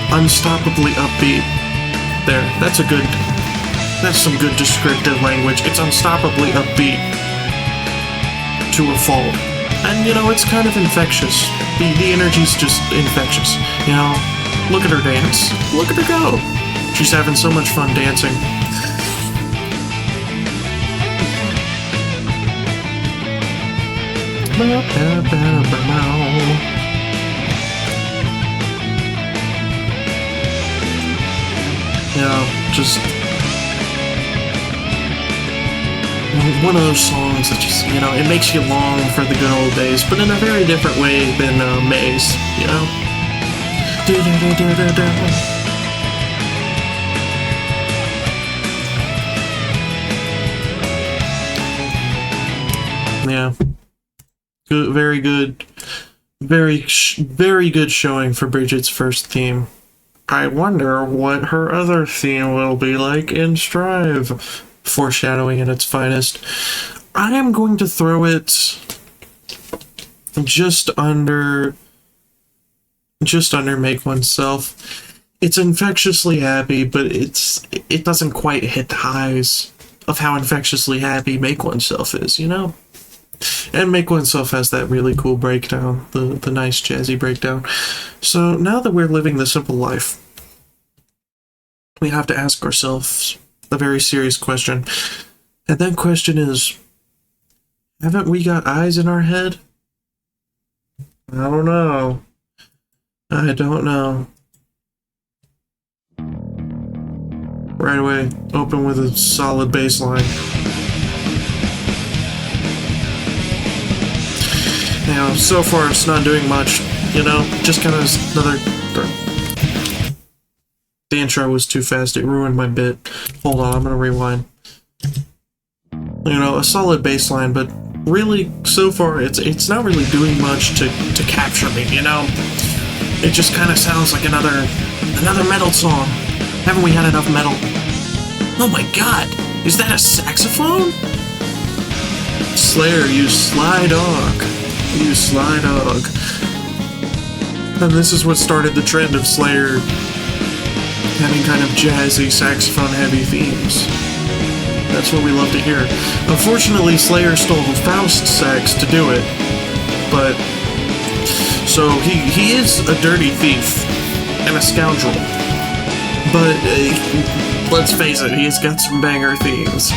Unstoppably upbeat. There, that's some good descriptive language. It's unstoppably upbeat to a fault. And, you know, it's kind of infectious. The energy's just infectious. You know, look at her dance. Look at her go. She's having so much fun dancing. You know, just one of those songs that just, you know, it makes you long for the good old days, but in a very different way than May's, you know? Yeah. Good, very good. Very good showing for Bridget's first theme. I wonder what her other theme will be like in Strive. Foreshadowing at its finest. I am going to throw it just under just under Make Oneself. It's infectiously happy, but it doesn't quite hit the highs of how infectiously happy Make Oneself is, you know? And Make Oneself has that really cool breakdown, the nice jazzy breakdown. So now that we're living the simple life, we have to ask ourselves a very serious question. And that question is, haven't we got eyes in our head? I don't know. I don't know. Right away, open with a solid bass line. You know, so far it's not doing much, you know, just kind of another... The intro was too fast, it ruined my bit. Hold on, I'm gonna rewind. You know, a solid bass line, but really, so far, it's not really doing much to capture me, you know? It just kind of sounds like another metal song. Haven't we had enough metal? Oh my god, is that a saxophone? Slayer, you sly dog. You sly dog. And this is what started the trend of Slayer having kind of jazzy, saxophone-heavy themes. That's what we love to hear. Unfortunately, Slayer stole Faust sax to do it, but... So, he is a dirty thief and a scoundrel. But, let's face it, he's got some banger themes.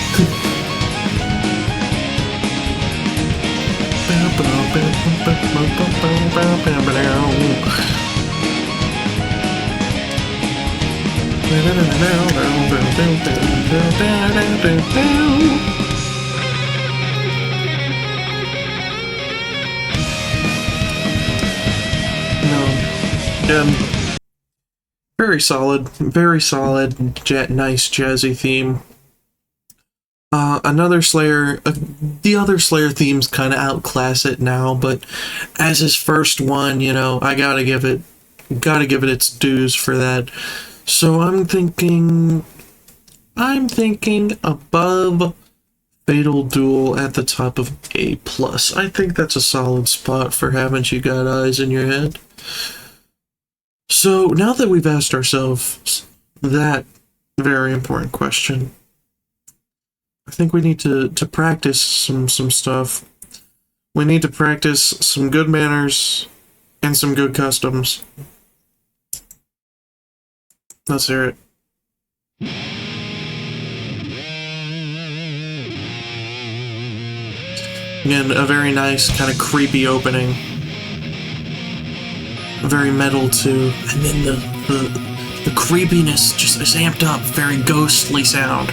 Very solid, nice jazzy theme. Another Slayer, the other Slayer themes kind of outclass it now, but as his first one, you know, I gotta give it its dues for that. So I'm thinking above Fatal Duel at the top of A+. I think that's a solid spot for Haven't You Got Eyes in Your Head. So now that we've asked ourselves that very important question, I think we need to practice some stuff. We need to practice some good manners and some good customs. Let's hear it. Again, a very nice, kind of creepy opening. Very metal, too. And then the creepiness just is amped up. Very ghostly sound.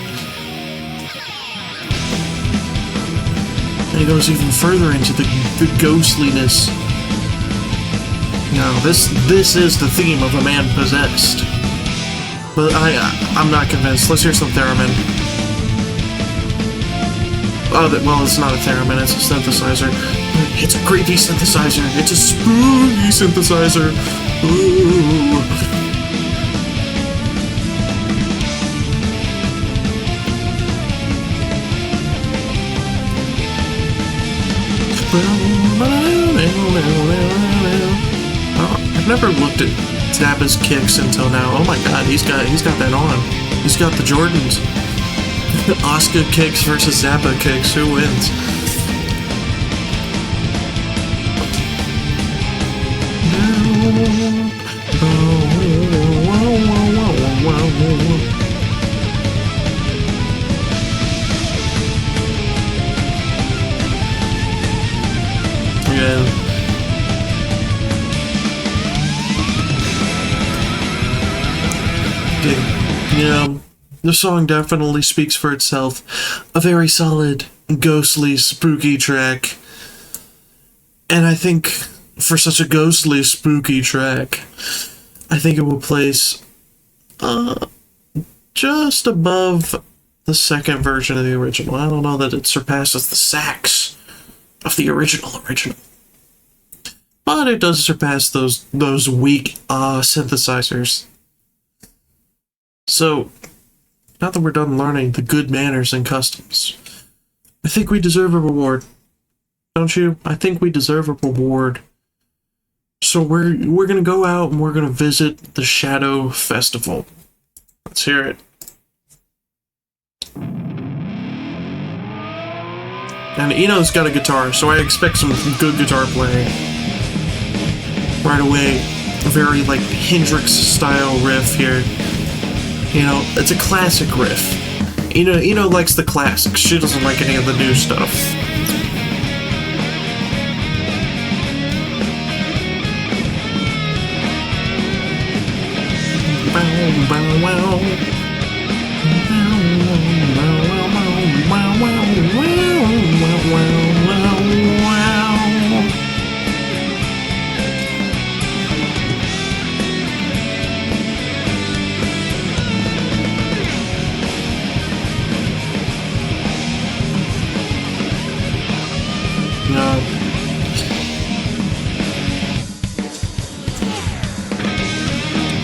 And it goes even further into the ghostliness. No, this is the theme of a man possessed. But I'm not convinced. Let's hear some theremin. Oh, well, it's not a theremin, it's a synthesizer. It's a creepy synthesizer. It's a spooky synthesizer. Ooh. I've never looked at Zappa's kicks until now. Oh my god, he's got that on. He's got the Jordans. Asuka kicks versus Zappa kicks. Who wins? Yeah. Yeah, the song definitely speaks for itself. A very solid, ghostly, spooky track. And I think for such a ghostly, spooky track, I think it will place just above the second version of the original. I don't know that it surpasses the sax of the original. But it does surpass those weak synthesizers. So, now that we're done learning the good manners and customs, I think we deserve a reward. Don't you? I think we deserve a reward So we're gonna go out and we're gonna visit the Shadow Festival. Let's hear it. And Eno's got a guitar, so I expect some good guitar playing. Right away, a very like Hendrix style riff here. You know, it's a classic riff. Eno likes the classics. She doesn't like any of the new stuff.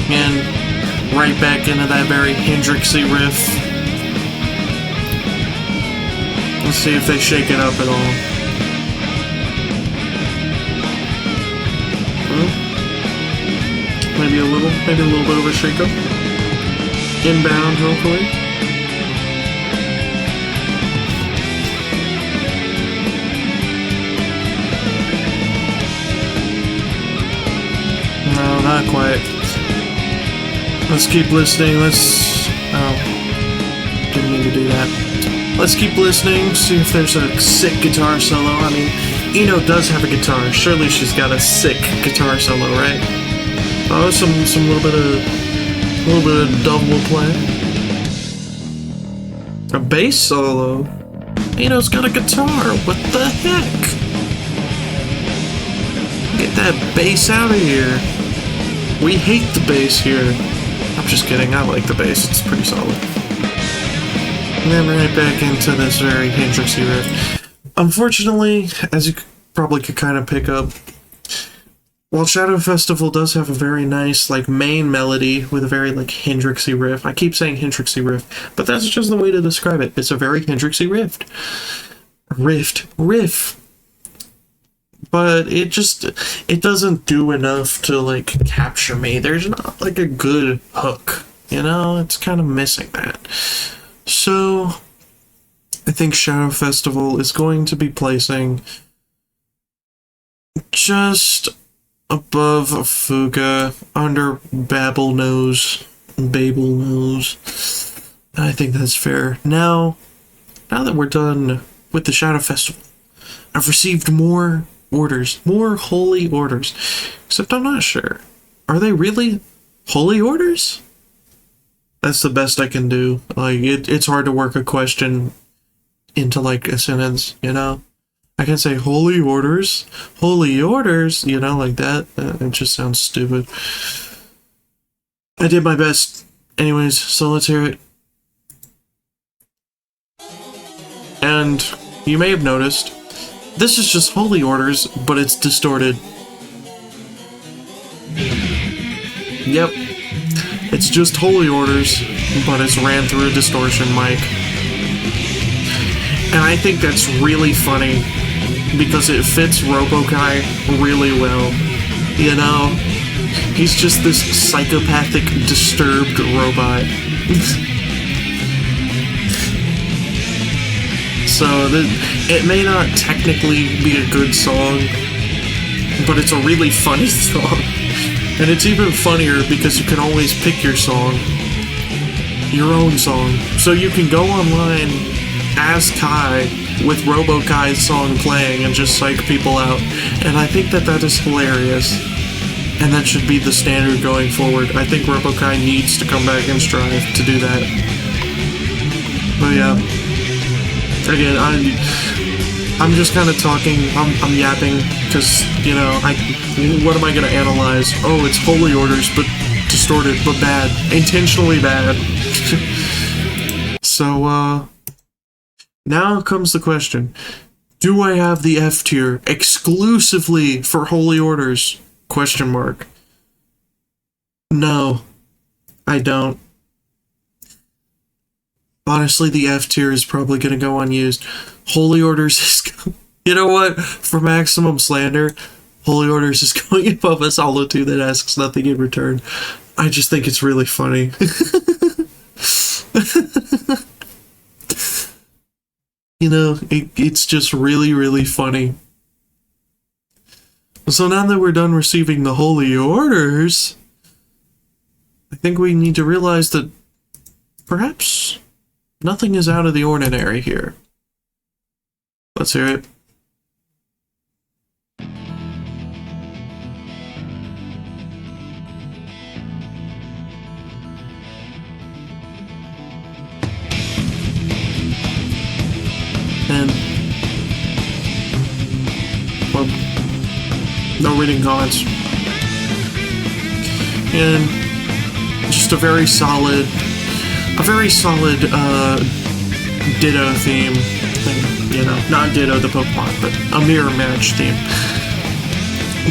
And right back into that very Hendrixy riff. Let's see if they shake it up at all. Maybe a little bit of a shake up. Inbound, hopefully. No, not quite. Let's keep listening. Didn't mean to do that. Let's keep listening, see if there's a sick guitar solo. I mean, Eno does have a guitar. Surely she's got a sick guitar solo, right? Oh, some little bit of double play. A bass solo. Eno's got a guitar. What the heck? Get that bass out of here. We hate the bass here. I'm just kidding, I like the bass, it's pretty solid. And then right back into this very Hendrixy riff. Unfortunately, as you probably could kind of pick up, while Shadow Festival does have a very nice, like, main melody with a very, like, Hendrixy riff. I keep saying Hendrixy riff, but that's just the way to describe it. It's a very Hendrixy riff. But it doesn't do enough to, like, capture me. There's not, like, a good hook, you know? It's kind of missing that. So, I think Shadow Festival is going to be placing just above Fuga, under Babel Nose. I think that's fair. Now that we're done with the Shadow Festival, I've received more orders, more holy orders, except I'm not sure. Are they really holy orders? That's the best I can do. Like, it's hard to work a question into, like, a sentence, you know? I can say holy orders, you know, like that. It just sounds stupid. I did my best. Anyways, so let's hear it. And you may have noticed, this is just holy orders, but it's distorted. Yep. It's just holy orders, but it's ran through a distortion mic. And I think that's really funny, because it fits Robokai really well. You know? He's just this psychopathic, disturbed robot. So, it may not technically be a good song, but it's a really funny song. And it's even funnier because you can always pick your song. Your own song. So you can go online as Kai with RoboKai's song playing and just psych people out. And I think that is hilarious. And that should be the standard going forward. I think RoboKai needs to come back and strive to do that. But yeah. Again, I'm just kind of talking, I'm yapping, because, you know, what am I going to analyze? Oh, it's holy orders, but distorted, but bad. Intentionally bad. So, now comes the question. Do I have the F tier exclusively for holy orders? Question mark. No, I don't. Honestly, the F tier is probably going to go unused. Holy orders is... You know what? For maximum slander, Holy Orders is going above a solo 2 that asks nothing in return. I just think it's really funny. You know, it's just really, really funny. So now that we're done receiving the Holy Orders, I think we need to realize that perhaps nothing is out of the ordinary here. Let's hear it. And well, no reading comments. And just a very solid Ditto theme thing, you know, not Ditto the Pokemon, but a mirror match theme.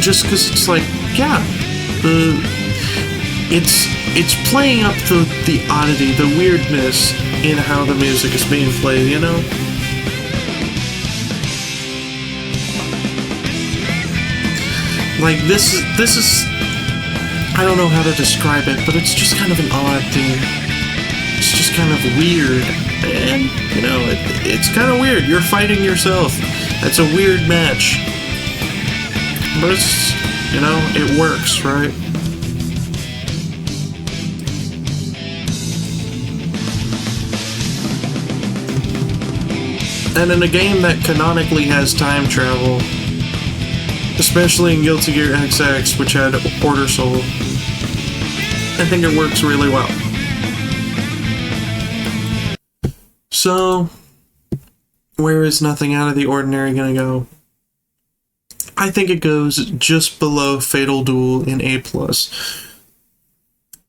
Just because it's like, yeah, it's playing up the oddity, the weirdness in how the music is being played, you know? Like, this is, I don't know how to describe it, but it's just kind of an odd theme. It's just kind of weird, and, you know, it's kind of weird. You're fighting yourself. That's a weird match. But it's, you know, it works, right? And in a game that canonically has time travel, especially in Guilty Gear XX, which had Order Soul, I think it works really well. So, where is Nothing Out of the Ordinary gonna go? I think it goes just below Fatal Duel in A+.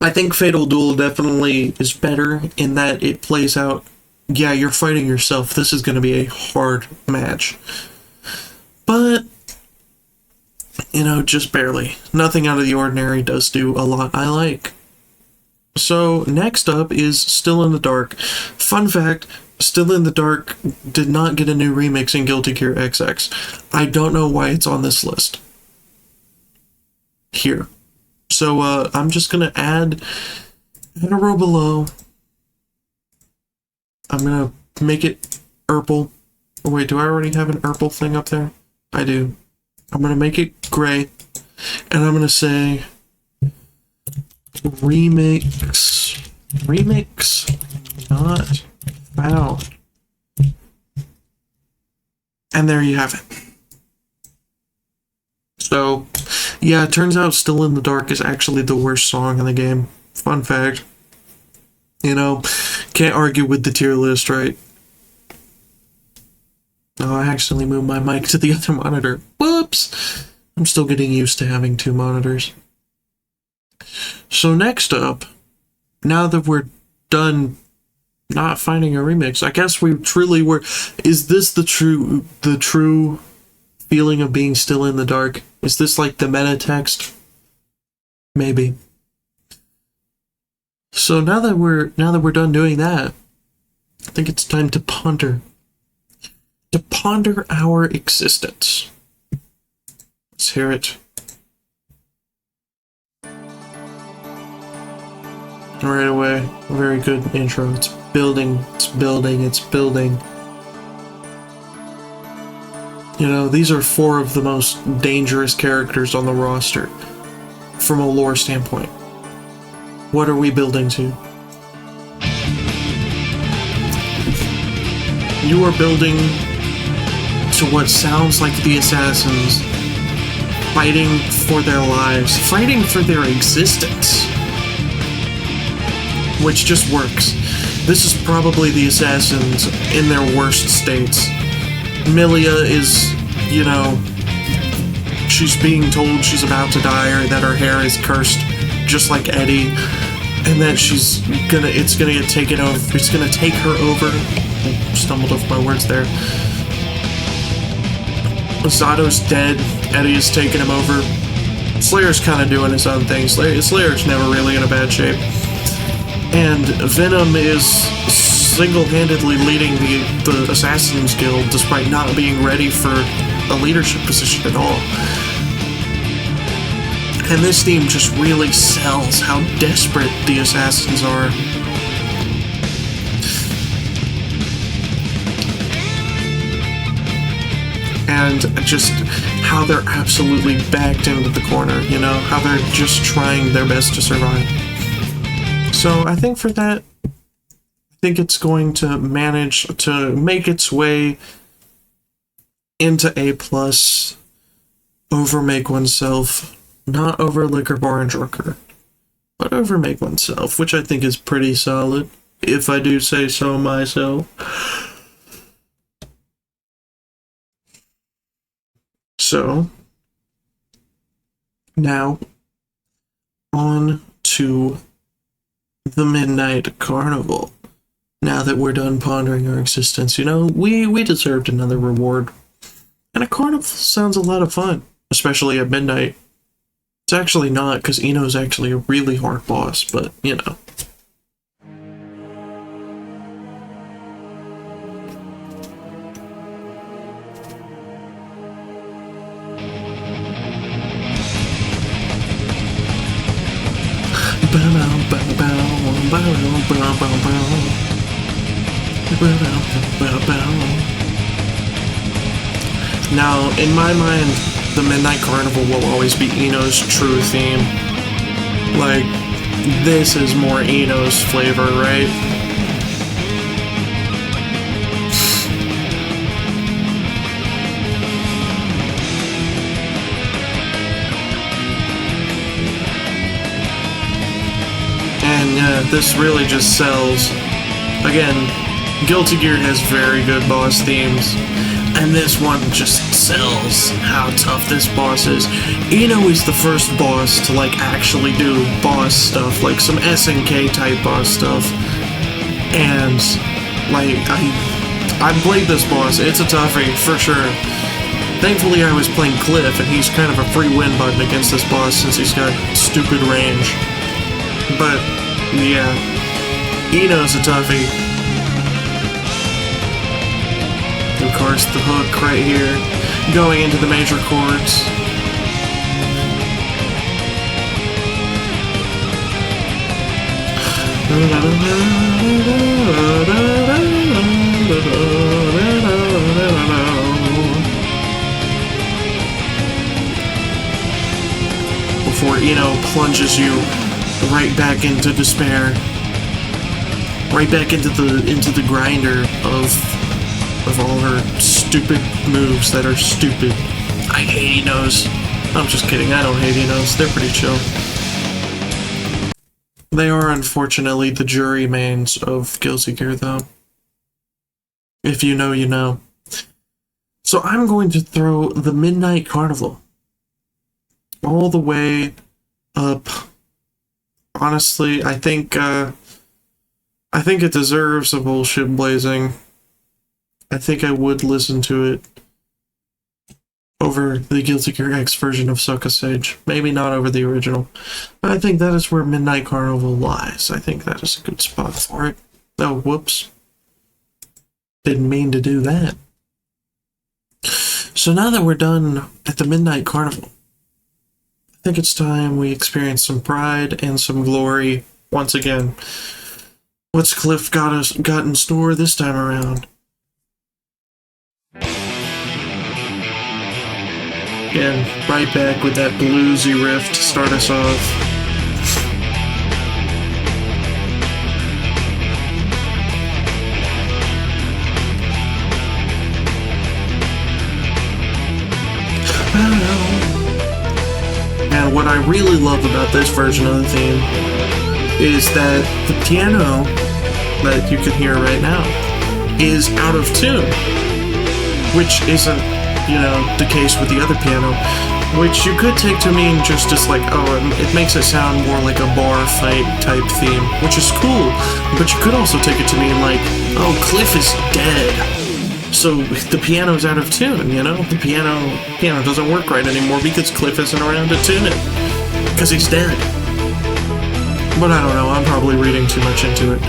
I think Fatal Duel definitely is better in that it plays out, yeah, you're fighting yourself, this is gonna be a hard match. But, you know, just barely. Nothing Out of the Ordinary does do a lot I like. So, next up is Still in the Dark. Fun fact, Still in the Dark did not get a new remix in Guilty Gear XX. I don't know why it's on this list. Here. So, I'm just gonna add a row below. I'm gonna make it purple. Oh wait, do I already have an purple thing up there? I do. I'm gonna make it gray, and I'm gonna say remix not found. And there you have it. So, yeah, it turns out Still in the Dark is actually the worst song in the game. Fun fact. You know, can't argue with the tier list, right? Oh, I accidentally moved my mic to the other monitor. Whoops! I'm still getting used to having two monitors. So next up, now that we're done not finding a remix, I guess we truly were. Is this the true feeling of being still in the dark? Is this like the meta text? Maybe. So now that we're done doing that, I think it's time to ponder. To ponder our existence. Let's hear it. Right away, a very good intro. It's building, it's building, it's building. You know, these are four of the most dangerous characters on the roster from a lore standpoint. What are we building to? You are building to what sounds like the assassins fighting for their lives, fighting for their existence. Which just works. This is probably the assassins in their worst states. Milia is, you know, she's being told she's about to die or that her hair is cursed, just like Eddie, and that it's gonna get taken over, it's gonna take her over. I stumbled over my words there. Zato's dead, Eddie is taking him over. Slayer's kind of doing his own thing. Slayer's never really in a bad shape. And Venom is single-handedly leading the Assassin's Guild despite not being ready for a leadership position at all. And this theme just really sells how desperate the assassins are. And just how they're absolutely backed into the corner, you know? How they're just trying their best to survive. So I think for that, I think it's going to manage to make its way into A+, over Make Oneself, not over Liquor Bar and Drunker, but over Make Oneself, which I think is pretty solid, if I do say so myself. So, now, on to the Midnight Carnival. Now that we're done pondering our existence, you know, we deserved another reward. And a carnival sounds a lot of fun, especially at midnight. It's actually not, because Eno's actually a really hard boss, but, you know. Now, in my mind, the Midnight Carnival will always be Eno's true theme. Like, this is more Eno's flavor, right? And this really just sells. Again, Guilty Gear has very good boss themes. And this one just sells how tough this boss is. Eno is the first boss to, like, actually do boss stuff, like some SNK type boss stuff. And, like, I played this boss. It's a toughie, for sure. Thankfully, I was playing Cliff, and he's kind of a free win button against this boss since he's got stupid range. But, yeah, Eno's a toughie. Of course, the hook right here, going into the major chords. Before Eno plunges you right back into despair, right back into the grinder of all her stupid moves that are stupid. I hate Enos. I'm just kidding, I don't hate Enos. They're pretty chill. They are unfortunately the jury mains of Guilty Gear, though. If you know, you know. So I'm going to throw the Midnight Carnival all the way up. Honestly, I think it deserves a bullshit blazing. I think I would listen to it over the Guilty Gear X version of Sucka Sage. Maybe not over the original. But I think that is where Midnight Carnival lies. I think that is a good spot for it. Oh, whoops. Didn't mean to do that. So now that we're done at the Midnight Carnival, I think it's time we experience some pride and some glory once again. What's Cliff got in store this time around? Again, right back with that bluesy riff to start us off. And what I really love about this version of the theme is that the piano that you can hear right now is out of tune, which isn't, you know, the case with the other piano, which you could take to mean just as like, oh, it makes it sound more like a bar fight type theme, which is cool, but you could also take it to mean like, oh, Cliff is dead, so the piano's out of tune, you know? The piano doesn't work right anymore because Cliff isn't around to tune it, because he's dead. But I don't know, I'm probably reading too much into it.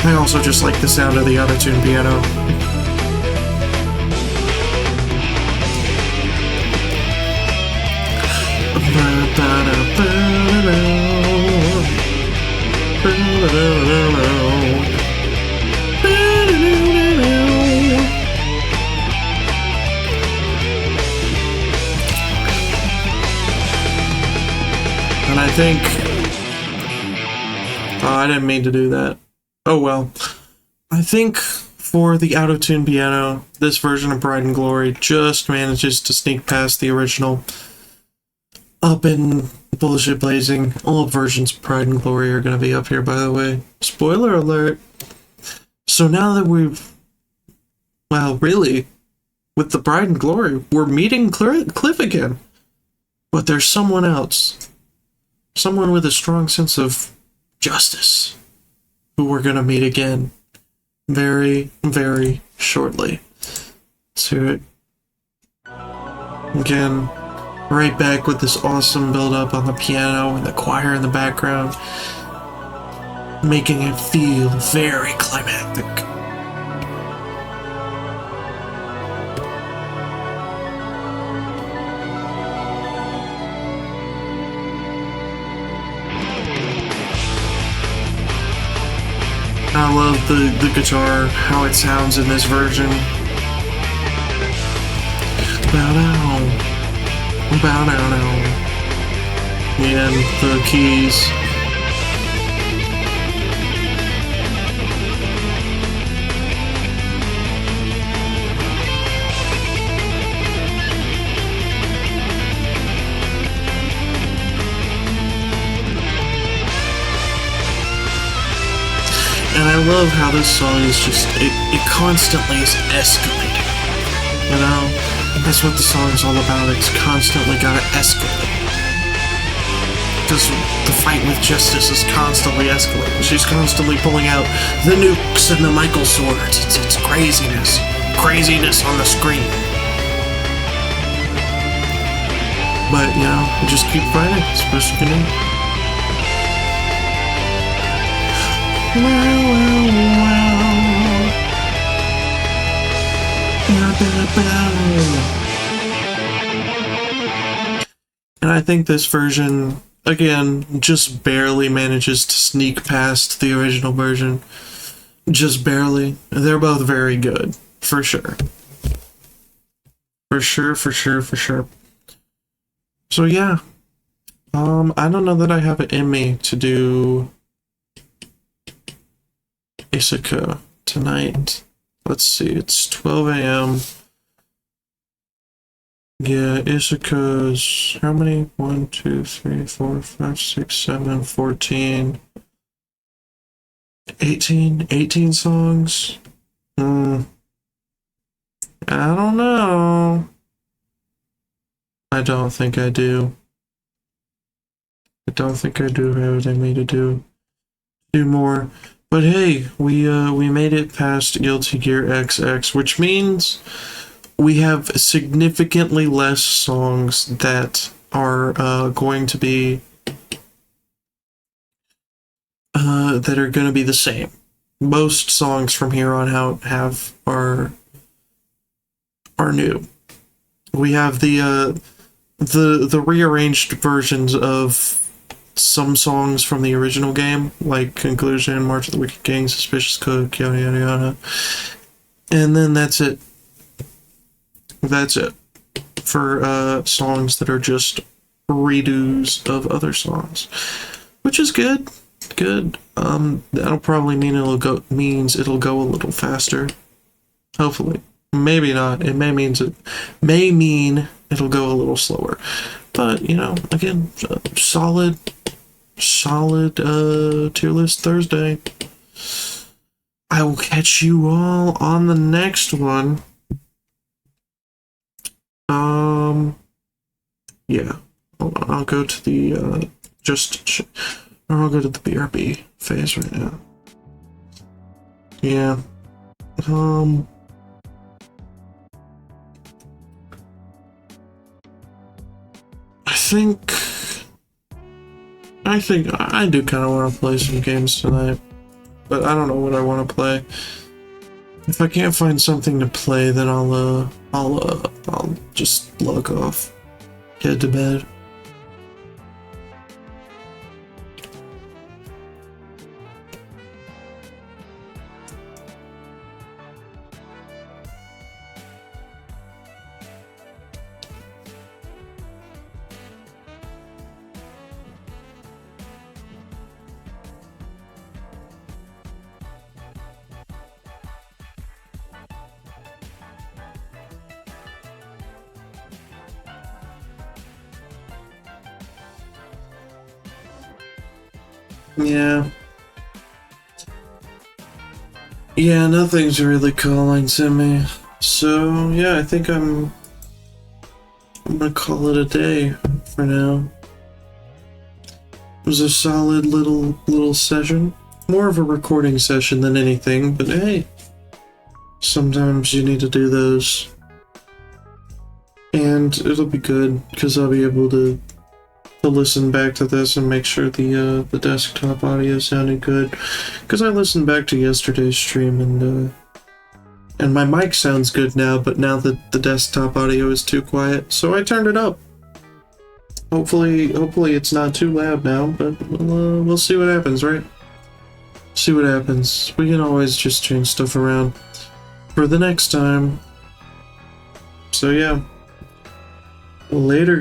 I also just like the sound of the out-of-tune piano. And I think... Oh, I didn't mean to do that. Oh well. I think for the auto-tune piano, this version of Pride and Glory just manages to sneak past the original. Up in bullshit blazing. All versions of Pride and Glory are going to be up here, by the way. Spoiler alert. So now that we've... Well, really, with the Pride and Glory, we're meeting Cliff again. But there's someone else. Someone with a strong sense of justice, who we're going to meet again very, very shortly. Let's hear it. Again, right back with this awesome build-up on the piano and the choir in the background, making it feel very climactic. I love the guitar, how it sounds in this version. Bow down. Bow down now. And the keys. And I love how this song is just, it constantly is escalating, you know? That's what the song's all about, it's constantly gotta escalate. Because the fight with Justice is constantly escalating. She's constantly pulling out the nukes and the Michael swords. It's craziness. Craziness on the screen. But, you know, you just keep fighting, it's supposed to continue. And I think this version, again, just barely manages to sneak past the original version. Just barely. They're both very good, for sure. For sure, for sure, for sure. So yeah. I don't know that I have it in me to do Isuka tonight. Let's see, it's 12 a.m. Yeah, Isuka's how many? 1, 2, 3, 4, 5, 6, 7, 14. 18 songs? I don't know. I don't think I do. I don't think I do have it in me to do more. But hey, we made it past Guilty Gear XX, which means we have significantly less songs that are going to be the same. Most songs from here on out are new. We have the rearranged versions of some songs from the original game, like Conclusion, March of the Wicked King, Suspicious Cook, yada yada yada. And then that's it. That's it. For songs that are just redos of other songs. Which is good. Good. That'll probably mean it'll go a little faster. Hopefully. Maybe not. It may mean it'll go a little slower. But, you know, again, solid tier list Thursday. I will catch you all on the next one. Yeah. Hold on, I'll go to the I'll go to the BRB phase right now. Yeah. I think I do kind of want to play some games tonight, but I don't know what I want to play. If I can't find something to play, then I'll just log off, head to bed. Yeah. Yeah, nothing's really calling to me. So, yeah, I think I'm gonna call it a day for now. It was a solid little session. More of a recording session than anything, but hey, sometimes you need to do those. And it'll be good, because I'll be able to listen back to this and make sure the desktop audio sounded good. Because I listened back to yesterday's stream and my mic sounds good now, but now that the desktop audio is too quiet, so I turned it up. Hopefully it's not too loud now, but we'll see what happens, right? See what happens. We can always just change stuff around for the next time. So yeah. Later,